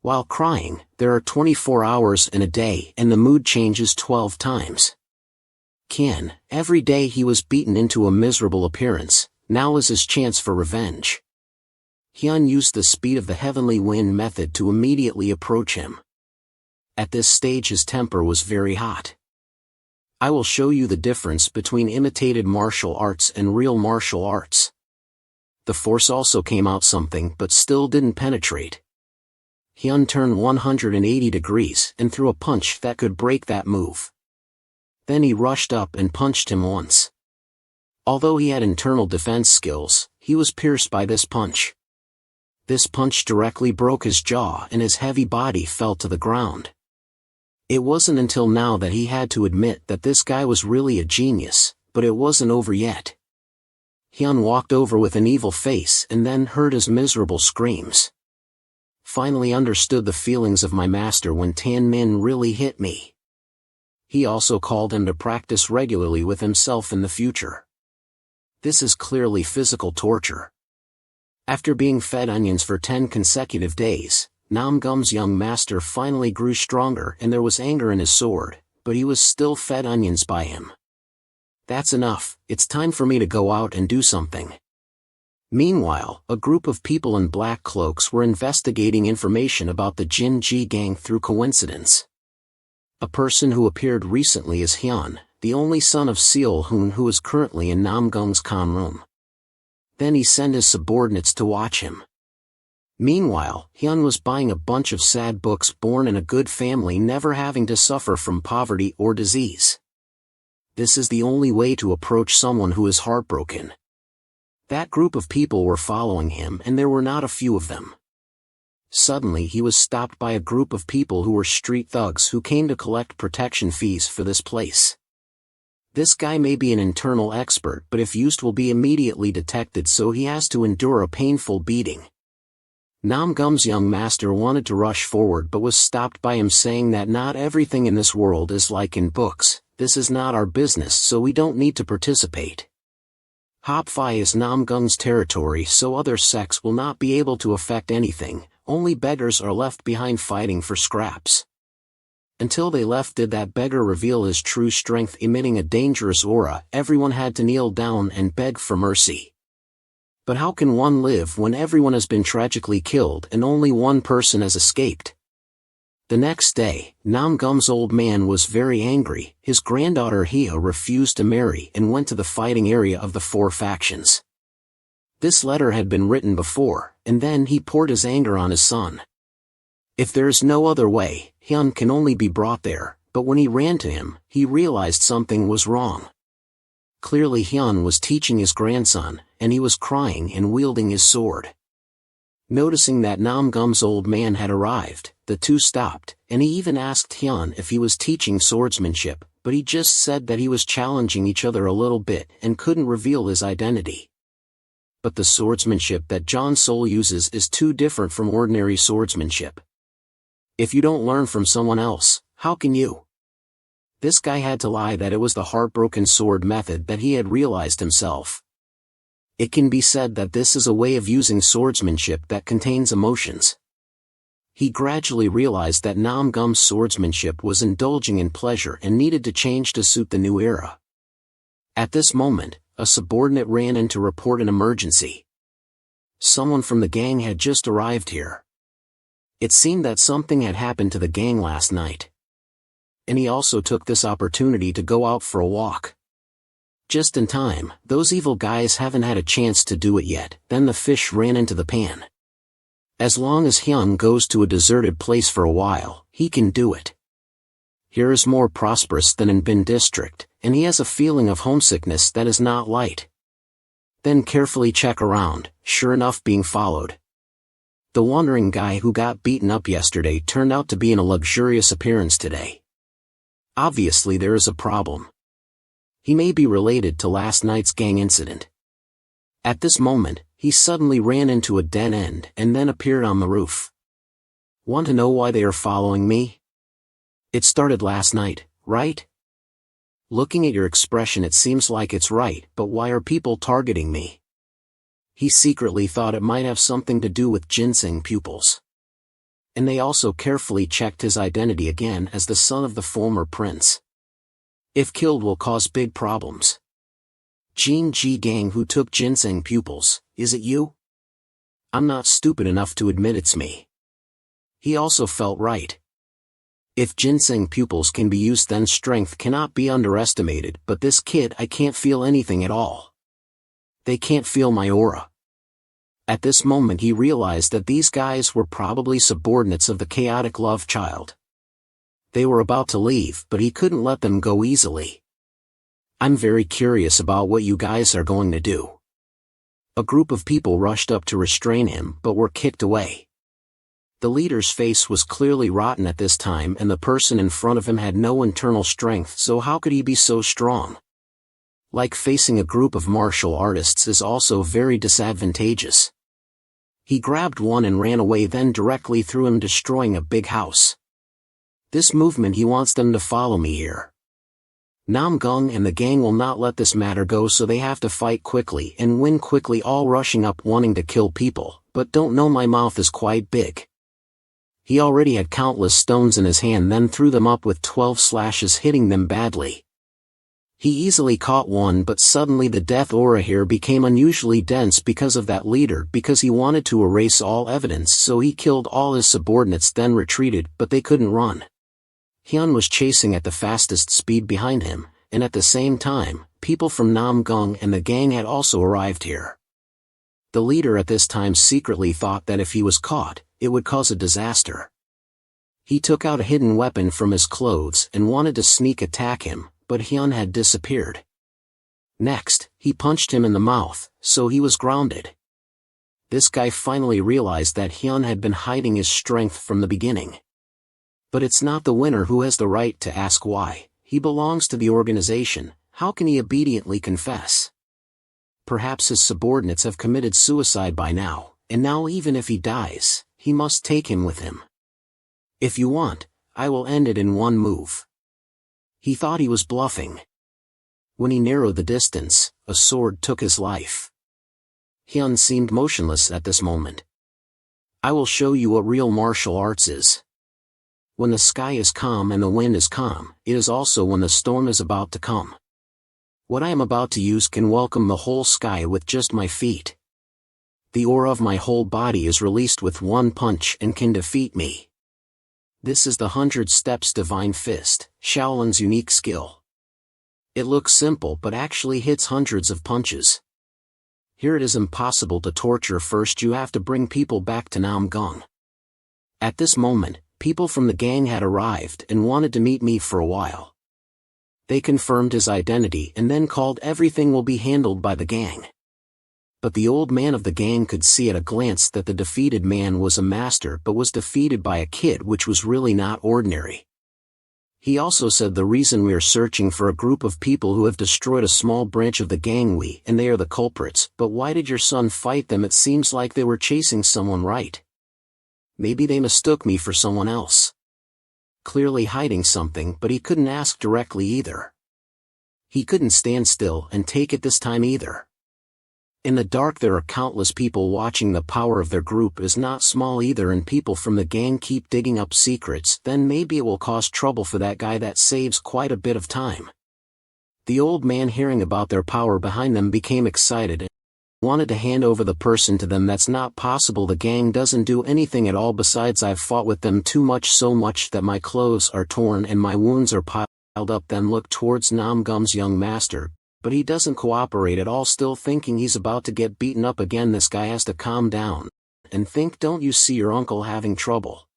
While crying, there are 24 hours in a day and the mood changes 12 times. Every day he was beaten into a miserable appearance. Now is his chance for revenge. Hyun used the speed of the heavenly wind method to immediately approach him. At this stage his temper was very hot. "I will show you the difference between imitated martial arts and real martial arts." The force also came out something but still didn't penetrate. Hyun turned 180 degrees and threw a punch that could break that move. Then he rushed up and punched him once. Although he had internal defense skills, he was pierced by this punch. This punch directly broke his jaw and his heavy body fell to the ground. It wasn't until now that he had to admit that this guy was really a genius, but it wasn't over yet. Hyun walked over with an evil face and then heard his miserable screams. finally understood the feelings of my master when Tan Min really hit me. He also called him to practice regularly with himself in the future. This is clearly physical torture. After being fed onions for 10 consecutive days, Nam Gum's young master finally grew stronger and there was anger in his sword, but he was still fed onions by him. That's enough, it's time for me to go out and do something. Meanwhile, a group of people in black cloaks were investigating information about the Jin Ji gang through coincidence. A person who appeared recently is Hyun, the only son of Seol Hoon, who is currently in Nam Gung's con room. Then he sent his subordinates to watch him. Meanwhile, Hyun was buying a bunch of sad books, born in a good family never having to suffer from poverty or disease. This is the only way to approach someone who is heartbroken. That group of people were following him and there were not a few of them. Suddenly he was stopped by a group of people who were street thugs who came to collect protection fees for this place. This guy may be an internal expert, but if used will be immediately detected, so he has to endure a painful beating. Nam Gum's young master wanted to rush forward but was stopped by him saying that not everything in this world is like in books, this is not our business, so we don't need to participate. Hop Phi is Nam Gung's territory, so other sects will not be able to affect anything, only beggars are left behind fighting for scraps. Until they left did that beggar reveal his true strength, emitting a dangerous aura. Everyone had to kneel down and beg for mercy. But how can one live when everyone has been tragically killed and only one person has escaped? The next day, Nam Gum's old man was very angry. His granddaughter Hia refused to marry and went to the fighting area of the 4 factions. This letter had been written before, and then he poured his anger on his son. If there is no other way, Hyun can only be brought there, but when he ran to him, he realized something was wrong. Clearly Hyun was teaching his grandson, and he was crying and wielding his sword. Noticing that Nam Gum's old man had arrived, the two stopped, and he even asked Hyun if he was teaching swordsmanship, but he just said that he was challenging each other a little bit and couldn't reveal his identity. But the swordsmanship that John Sol uses is too different from ordinary swordsmanship. If you don't learn from someone else, how can you? This guy had to lie that it was the heartbroken sword method that he had realized himself. It can be said that this is a way of using swordsmanship that contains emotions. He gradually realized that Nam Gum's swordsmanship was indulging in pleasure and needed to change to suit the new era. At this moment, a subordinate ran in to report an emergency. Someone from the gang had just arrived here. It seemed that something had happened to the gang last night. And he also took this opportunity to go out for a walk. Just in time, those evil guys haven't had a chance to do it yet. Then the fish ran into the pan. As long as Hyun goes to a deserted place for a while, he can do it. Here is more prosperous than in Bin District, and he has a feeling of homesickness that is not light. Then carefully check around, sure enough being followed. The wandering guy who got beaten up yesterday turned out to be in a luxurious appearance today. Obviously there is a problem. He may be related to last night's gang incident. At this moment, he suddenly ran into a dead end and then appeared on the roof. Want to know why they are following me? It started last night, right? Looking at your expression it seems like it's right, but why are people targeting me? He secretly thought it might have something to do with ginseng pupils. And they also carefully checked his identity again as the son of the former prince. If killed will cause big problems. Jin Ji gang who took ginseng pupils, is it you? I'm not stupid enough to admit it's me. He also felt right. If ginseng pupils can be used then strength cannot be underestimated, but this kid I can't feel anything at all. They can't feel my aura. At this moment he realized that these guys were probably subordinates of the chaotic love child. They were about to leave, but he couldn't let them go easily. I'm very curious about what you guys are going to do. A group of people rushed up to restrain him but were kicked away. The leader's face was clearly rotten at this time and the person in front of him had no internal strength, so how could he be so strong? Like facing a group of martial artists is also very disadvantageous. He grabbed one and ran away, then directly through him, destroying a big house. This movement, he wants them to follow me here. Namgung and the gang will not let this matter go, so they have to fight quickly and win quickly, all rushing up wanting to kill people, but don't know my mouth is quite big. He already had countless stones in his hand, then threw them up with 12 slashes, hitting them badly. He easily caught one, but suddenly the death aura here became unusually dense because of that leader, because he wanted to erase all evidence, so he killed all his subordinates, then retreated, but they couldn't run. Hyun was chasing at the fastest speed behind him, and at the same time, people from Namgung and the gang had also arrived here. The leader at this time secretly thought that if he was caught, it would cause a disaster. He took out a hidden weapon from his clothes and wanted to sneak attack him, but Hyun had disappeared. Next, he punched him in the mouth, so he was grounded. This guy finally realized that Hyun had been hiding his strength from the beginning. But it's not the winner who has the right to ask why. He belongs to the organization. How can he obediently confess? Perhaps his subordinates have committed suicide by now, and now even if he dies, he must take him with him. If you want, I will end it in one move. He thought he was bluffing. When he narrowed the distance, a sword took his life. Hyun seemed motionless at this moment. I will show you what real martial arts is. When the sky is calm and the wind is calm, it is also when the storm is about to come. What I am about to use can welcome the whole sky with just my feet. The aura of my whole body is released with one punch and can defeat me. This is the 100 Steps Divine Fist, Shaolin's unique skill. It looks simple but actually hits hundreds of punches. Here it is impossible to torture. First you have to bring people back to Namgung. At this moment, people from the gang had arrived and wanted to meet me for a while. They confirmed his identity and then called everything will be handled by the gang. But the old man of the gang could see at a glance that the defeated man was a master but was defeated by a kid, which was really not ordinary. He also said, the reason we are searching for a group of people who have destroyed a small branch of the gang, and they are the culprits, but why did your son fight them? It seems like they were chasing someone, right? Maybe they mistook me for someone else. Clearly hiding something, but he couldn't ask directly either. He couldn't stand still and take it this time either. In the dark there are countless people watching. The power of their group is not small either, and people from the gang keep digging up secrets. Then maybe it will cause trouble for that guy. That saves quite a bit of time. The old man, hearing about their power behind them, became excited and wanted to hand over the person to them. That's not possible. The gang doesn't do anything at all. Besides, I've fought with them too much, so much that my clothes are torn and my wounds are piled up. Then look towards Namgum's young master, but he doesn't cooperate at all, still thinking he's about to get beaten up again. This guy has to calm down and think, don't you see your uncle having trouble?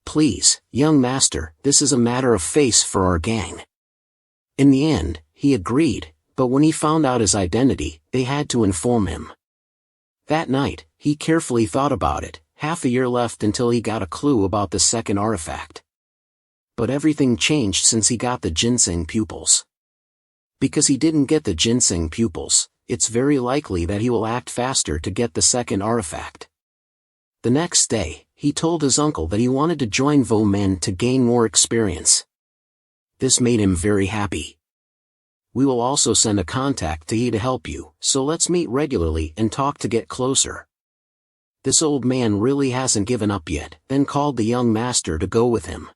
Please, young master, this is a matter of face for our gang. In the end, he agreed, but when he found out his identity, they had to inform him. That night, he carefully thought about it. Half a year left until he got a clue about the second artifact. But everything changed since he got the ginseng pupils. Because he didn't get the ginseng pupils, it's very likely that he will act faster to get the second artifact. The next day, he told his uncle that he wanted to join Vo Men to gain more experience. This made him very happy. We will also send a contact to He to help you, so let's meet regularly and talk to get closer. This old man really hasn't given up yet, then called the young master to go with him.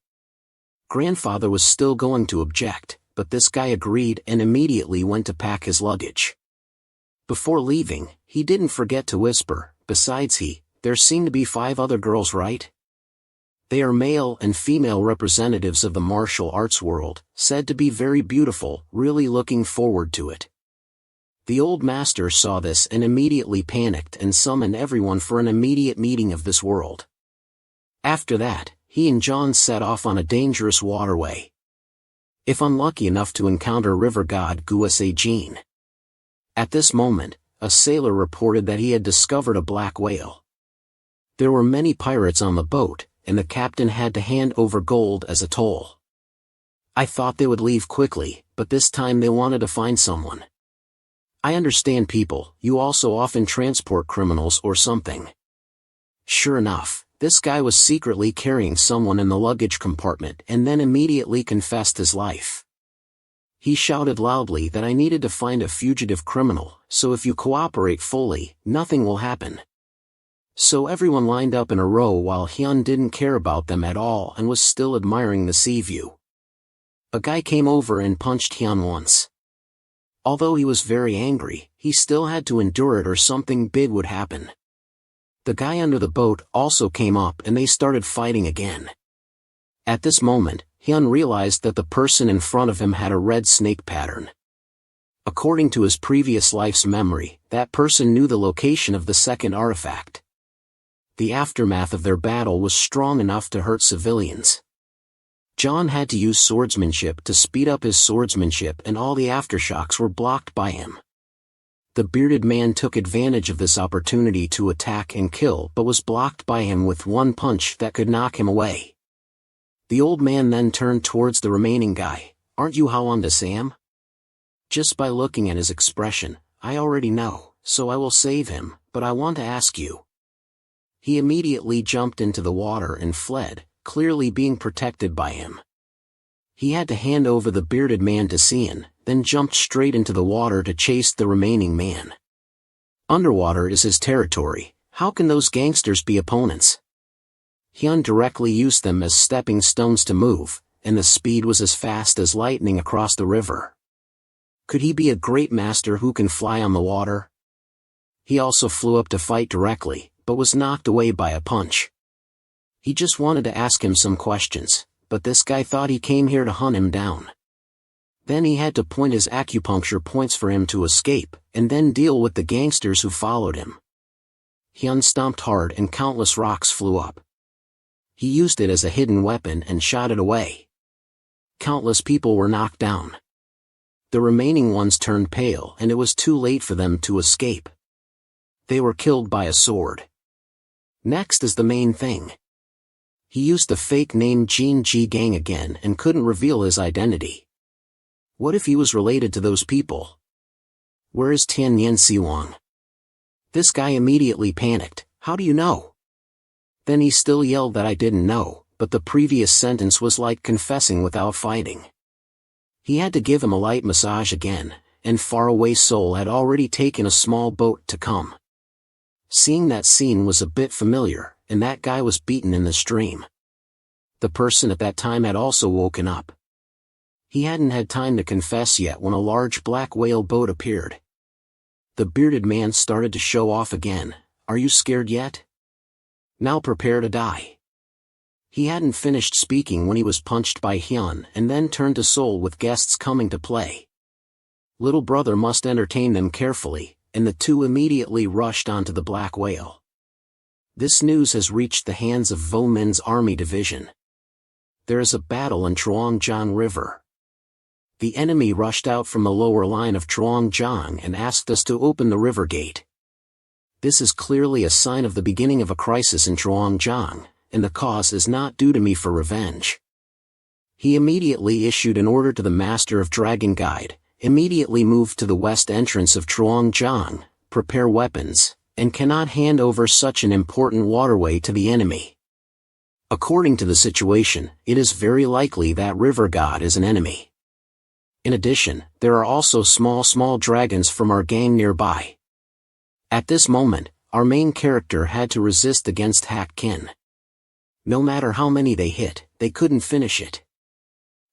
Grandfather was still going to object, but this guy agreed and immediately went to pack his luggage. Before leaving, he didn't forget to whisper, besides there seem to be 5 other girls, right? They are male and female representatives of the martial arts world, said to be very beautiful, really looking forward to it. The old master saw this and immediately panicked and summoned everyone for an immediate meeting of this world. After that, he and John set off on a dangerous waterway. If unlucky enough to encounter river god Guasei-jin. At this moment, a sailor reported that he had discovered a black whale. There were many pirates on the boat, and the captain had to hand over gold as a toll. I thought they would leave quickly, but this time they wanted to find someone. I understand people, you also often transport criminals or something. Sure enough, this guy was secretly carrying someone in the luggage compartment and then immediately confessed his life. He shouted loudly that I needed to find a fugitive criminal, so if you cooperate fully, nothing will happen. So everyone lined up in a row while Hyun didn't care about them at all and was still admiring the sea view. A guy came over and punched Hyun once. Although he was very angry, he still had to endure it or something big would happen. The guy under the boat also came up and they started fighting again. At this moment, Hyun realized that the person in front of him had a red snake pattern. According to his previous life's memory, that person knew the location of the second artifact. The aftermath of their battle was strong enough to hurt civilians. John had to use swordsmanship to speed up his swordsmanship and all the aftershocks were blocked by him. The bearded man took advantage of this opportunity to attack and kill but was blocked by him with one punch that could knock him away. The old man then turned towards the remaining guy. Aren't you Hwanda Sam? Just by looking at his expression, I already know, so I will save him, but I want to ask you. He immediately jumped into the water and fled, clearly being protected by him. He had to hand over the bearded man to Seon, then jumped straight into the water to chase the remaining man. Underwater is his territory, how can those gangsters be opponents? Hyun directly used them as stepping stones to move, and the speed was as fast as lightning across the river. Could he be a great master who can fly on the water? He also flew up to fight directly, but was knocked away by a punch. He just wanted to ask him some questions, but this guy thought he came here to hunt him down. Then he had to point his acupuncture points for him to escape, and then deal with the gangsters who followed him. Hyun stomped hard and countless rocks flew up. He used it as a hidden weapon and shot it away. Countless people were knocked down. The remaining ones turned pale and it was too late for them to escape. They were killed by a sword. Next is the main thing. He used the fake name Jin Ji Gang again and couldn't reveal his identity. What if he was related to those people? Where is Tian Yen Siwang? This guy immediately panicked. How do you know? Then he still yelled that I didn't know, but the previous sentence was like confessing without fighting. He had to give him a light massage again, and Faraway Soul had already taken a small boat to come. Seeing that scene was a bit familiar, and that guy was beaten in the stream. The person at that time had also woken up. He hadn't had time to confess yet when a large black whale boat appeared. The bearded man started to show off again. Are you scared yet? Now prepare to die. He hadn't finished speaking when he was punched by Hyun and then turned to Seoul with guests coming to play. Little brother must entertain them carefully, and the two immediately rushed onto the black whale. This news has reached the hands of Vo Min's army division. There is a battle in Cheongjiang River. The enemy rushed out from the lower line of Cheongjiang and asked us to open the river gate. This is clearly a sign of the beginning of a crisis in Cheongjiang, and the cause is not due to me for revenge. He immediately issued an order to the master of Dragon Guide, immediately moved to the west entrance of Cheongjiang, prepare weapons, and cannot hand over such an important waterway to the enemy. According to the situation, it is very likely that river god is an enemy. In addition, there are also small dragons from our gang nearby. At this moment, our main character had to resist against Hak Kin. No matter how many they hit, they couldn't finish it.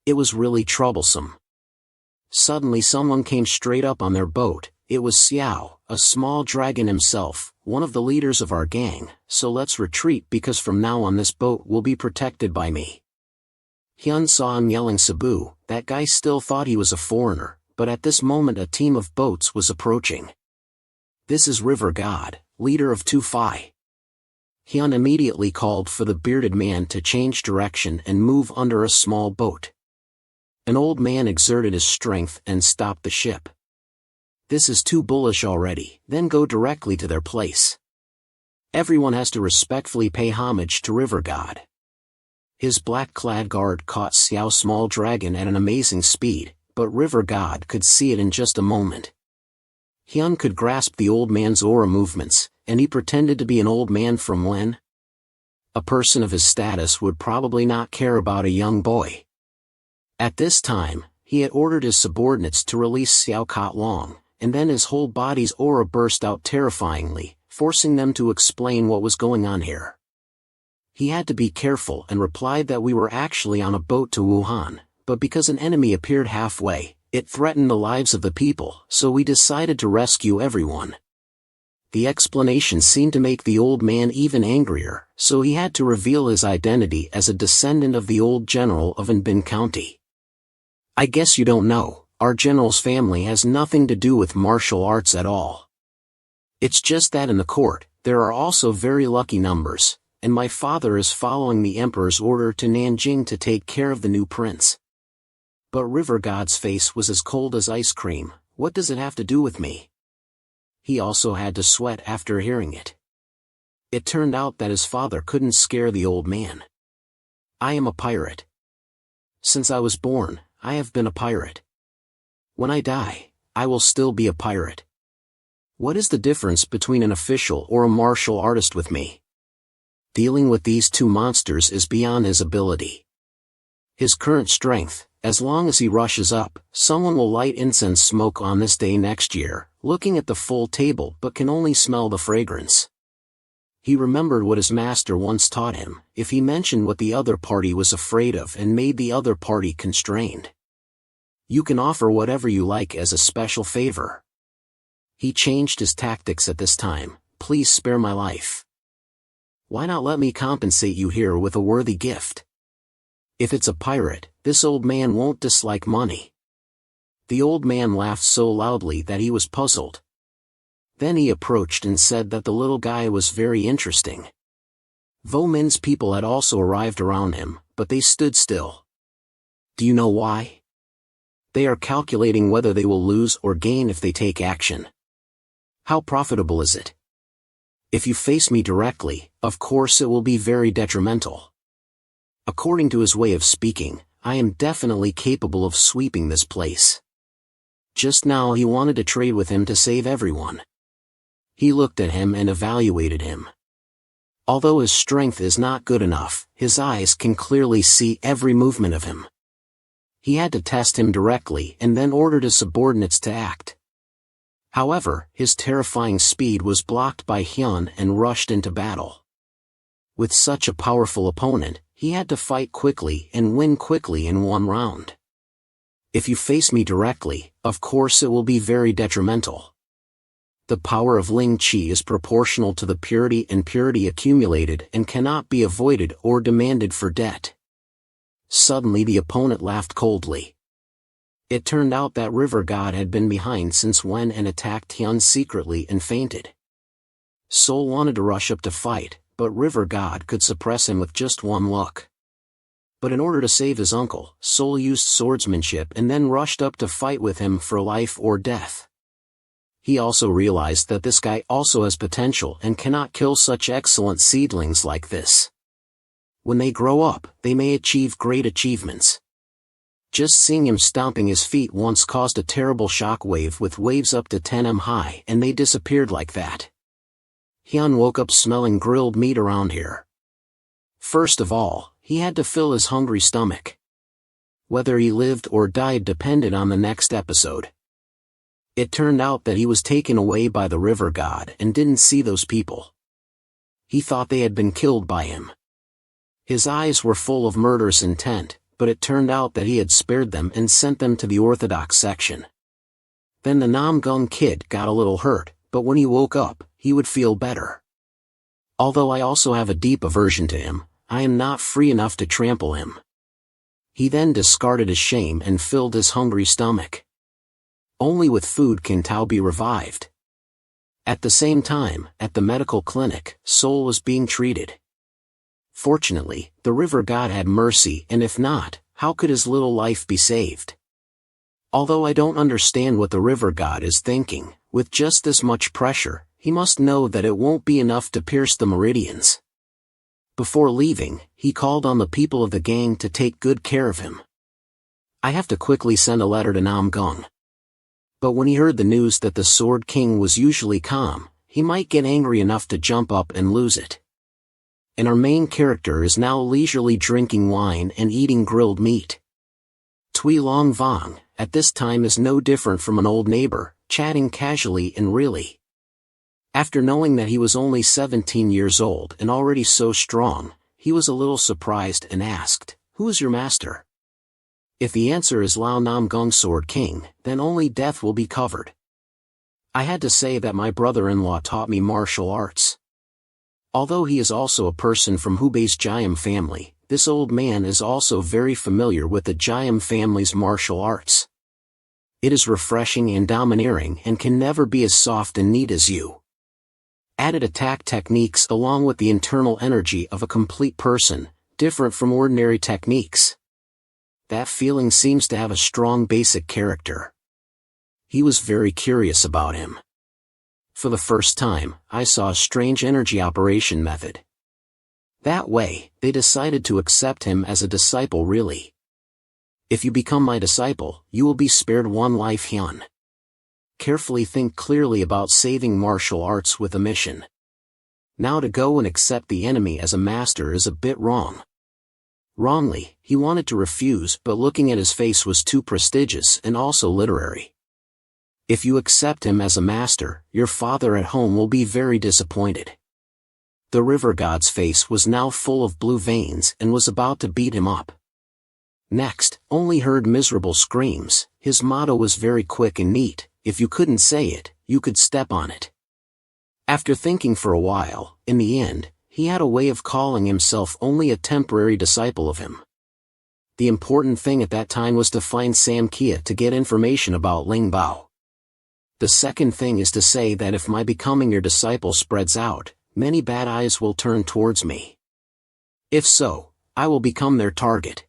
It was really troublesome. Suddenly someone came straight up on their boat. It was Xiao, a small dragon himself, one of the leaders of our gang, so let's retreat because from now on this boat will be protected by me. Hyun saw him yelling Cebu. That guy still thought he was a foreigner, but at this moment a team of boats was approaching. This is River God, leader of Tu Phi. Hyun immediately called for the bearded man to change direction and move under a small boat. An old man exerted his strength and stopped the ship. This is too bullish already, then go directly to their place. Everyone has to respectfully pay homage to River God. His black-clad guard caught Xiao's small dragon at an amazing speed, but River God could see it in just a moment. Hyun could grasp the old man's aura movements, and he pretended to be an old man from when? A person of his status would probably not care about a young boy. At this time, he had ordered his subordinates to release Xiao Kat Long, and then his whole body's aura burst out terrifyingly, forcing them to explain what was going on here. He had to be careful and replied that we were actually on a boat to Wuhan, but because an enemy appeared halfway, it threatened the lives of the people, so we decided to rescue everyone. The explanation seemed to make the old man even angrier, so he had to reveal his identity as a descendant of the old general of Anbin County. I guess you don't know, our general's family has nothing to do with martial arts at all. It's just that in the court, there are also very lucky numbers, and my father is following the emperor's order to Nanjing to take care of the new prince. But River God's face was as cold as ice cream. What does it have to do with me? He also had to sweat after hearing it. It turned out that his father couldn't scare the old man. I am a pirate. Since I was born, I have been a pirate. When I die, I will still be a pirate. What is the difference between an official or a martial artist with me? Dealing with these two monsters is beyond his ability. His current strength, as long as he rushes up, someone will light incense smoke on this day next year, looking at the full table but can only smell the fragrance. He remembered what his master once taught him: if he mentioned what the other party was afraid of and made the other party constrained, you can offer whatever you like as a special favor. He changed his tactics at this time. Please spare my life. Why not let me compensate you here with a worthy gift? If it's a pirate, this old man won't dislike money. The old man laughed so loudly that he was puzzled. Then he approached and said that the little guy was very interesting. Vo Min's people had also arrived around him, but they stood still. Do you know why? They are calculating whether they will lose or gain if they take action. How profitable is it? If you face me directly, of course it will be very detrimental. According to his way of speaking, I am definitely capable of sweeping this place. Just now he wanted to trade with him to save everyone. He looked at him and evaluated him. Although his strength is not good enough, his eyes can clearly see every movement of him. He had to test him directly and then ordered his subordinates to act. However, his terrifying speed was blocked by Hyun and rushed into battle. With such a powerful opponent, he had to fight quickly and win quickly in one round. If you face me directly, of course it will be very detrimental. The power of Ling Qi is proportional to the purity, and purity accumulated and cannot be avoided or demanded for debt. Suddenly the opponent laughed coldly. It turned out that River God had been behind since when and attacked Hyun secretly and fainted. Sol wanted to rush up to fight, but River God could suppress him with just one look. But in order to save his uncle, Sol used swordsmanship and then rushed up to fight with him for life or death. He also realized that this guy also has potential and cannot kill such excellent seedlings like this. When they grow up, they may achieve great achievements. Just seeing him stomping his feet once caused a terrible shock wave with waves up to 10 m high, and they disappeared like that. Hyun woke up smelling grilled meat around here. First of all, he had to fill his hungry stomach. Whether he lived or died depended on the next episode. It turned out that he was taken away by the River God and didn't see those people. He thought they had been killed by him. His eyes were full of murderous intent, but it turned out that he had spared them and sent them to the Orthodox section. Then the Namgung kid got a little hurt, but when he woke up, he would feel better. Although I also have a deep aversion to him, I am not free enough to trample him. He then discarded his shame and filled his hungry stomach. Only with food can Tao be revived. At the same time, at the medical clinic, Sol was being treated. Fortunately, the River God had mercy, and if not, how could his little life be saved? Although I don't understand what the River God is thinking, with just this much pressure, he must know that it won't be enough to pierce the meridians. Before leaving, he called on the people of the gang to take good care of him. I have to quickly send a letter to Namgung. But when he heard the news that the Sword King was usually calm, he might get angry enough to jump up and lose it. And our main character is now leisurely drinking wine and eating grilled meat. Tui Long Vong, at this time, is no different from an old neighbor, chatting casually and really. After knowing that he was only 17 years old and already so strong, he was a little surprised and asked, "Who is your master?" If the answer is Lao Nam Gong Sword King, then only death will be covered. I had to say that my brother-in-law taught me martial arts. Although he is also a person from Hubei's Jiam family, this old man is also very familiar with the Jiam family's martial arts. It is refreshing and domineering and can never be as soft and neat as you. Added attack techniques along with the internal energy of a complete person, different from ordinary techniques. That feeling seems to have a strong basic character. He was very curious about him. For the first time, I saw a strange energy operation method. That way, they decided to accept him as a disciple really. If you become my disciple, you will be spared one life Hyun. Carefully think clearly about saving martial arts with a mission. Now to go and accept the enemy as a master is a bit wrong. Wrongly, he wanted to refuse, but looking at his face was too prestigious and also literary. If you accept him as a master, your father at home will be very disappointed. The river god's face was now full of blue veins and was about to beat him up. Next, only heard miserable screams. His motto was very quick and neat: if you couldn't say it, you could step on it. After thinking for a while, in the end, he had a way of calling himself only a temporary disciple of him. The important thing at that time was to find Sam Kia to get information about Ling Bao. The second thing is to say that if my becoming your disciple spreads out, many bad eyes will turn towards me. If so, I will become their target.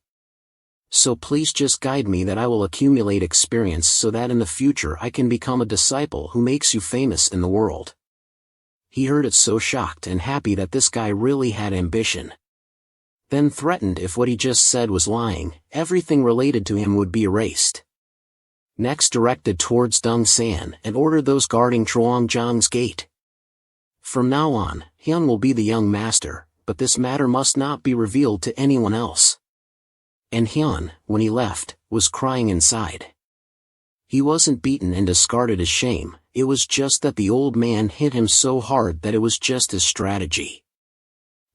So please just guide me that I will accumulate experience so that in the future I can become a disciple who makes you famous in the world. He heard it so shocked and happy that this guy really had ambition. Then threatened if what he just said was lying, everything related to him would be erased. Next directed towards Dung San and ordered those guarding Chuangjiang's gate. From now on, Hyun will be the young master, but this matter must not be revealed to anyone else. And Hyun, when he left, was crying inside. He wasn't beaten and discarded as shame, it was just that the old man hit him so hard that it was just his strategy.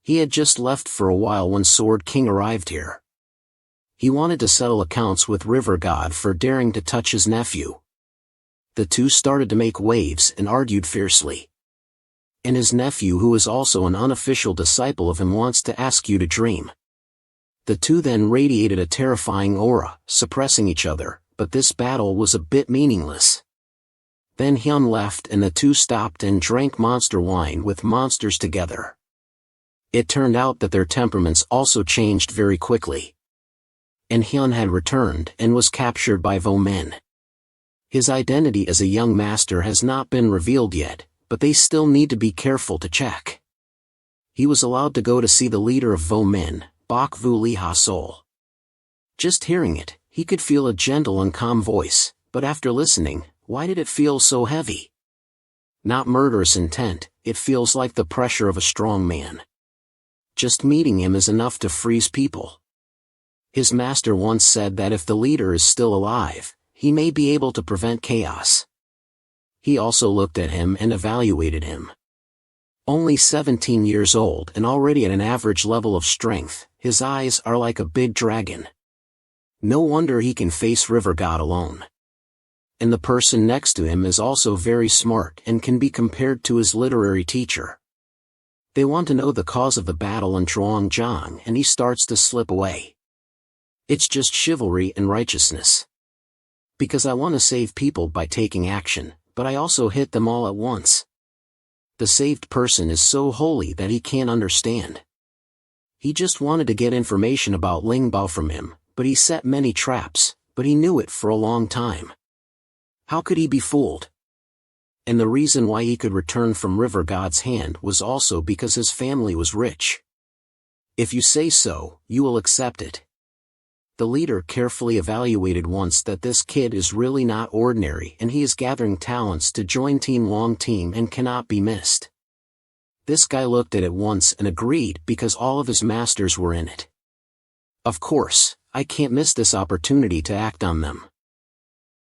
He had just left for a while when Sword King arrived here. He wanted to settle accounts with River God for daring to touch his nephew. The two started to make waves and argued fiercely. And his nephew, who is also an unofficial disciple of him, wants to ask you to dream. The two then radiated a terrifying aura, suppressing each other, but this battle was a bit meaningless. Then Hyun left and the two stopped and drank monster wine with monsters together. It turned out that their temperaments also changed very quickly. And Hyun had returned and was captured by Vo Men. His identity as a young master has not been revealed yet, but they still need to be careful to check. He was allowed to go to see the leader of Vo Men, Bok Vu Li Ha Sol. Just hearing it, he could feel a gentle and calm voice, but after listening, why did it feel so heavy? Not murderous intent, it feels like the pressure of a strong man. Just meeting him is enough to freeze people. His master once said that if the leader is still alive, he may be able to prevent chaos. He also looked at him and evaluated him. Only 17 years old and already at an average level of strength, his eyes are like a big dragon. No wonder he can face River God alone. And the person next to him is also very smart and can be compared to his literary teacher. They want to know the cause of the battle in Chuangjiang and he starts to slip away. It's just chivalry and righteousness. Because I want to save people by taking action, but I also hit them all at once. The saved person is so holy that he can't understand. He just wanted to get information about Ling Bao from him, but he set many traps, but he knew it for a long time. How could he be fooled? And the reason why he could return from River God's hand was also because his family was rich. If you say so, you will accept it. The leader carefully evaluated once that this kid is really not ordinary and he is gathering talents to join Team Long Team and cannot be missed. This guy looked at it once and agreed because all of his masters were in it. Of course, I can't miss this opportunity to act on them.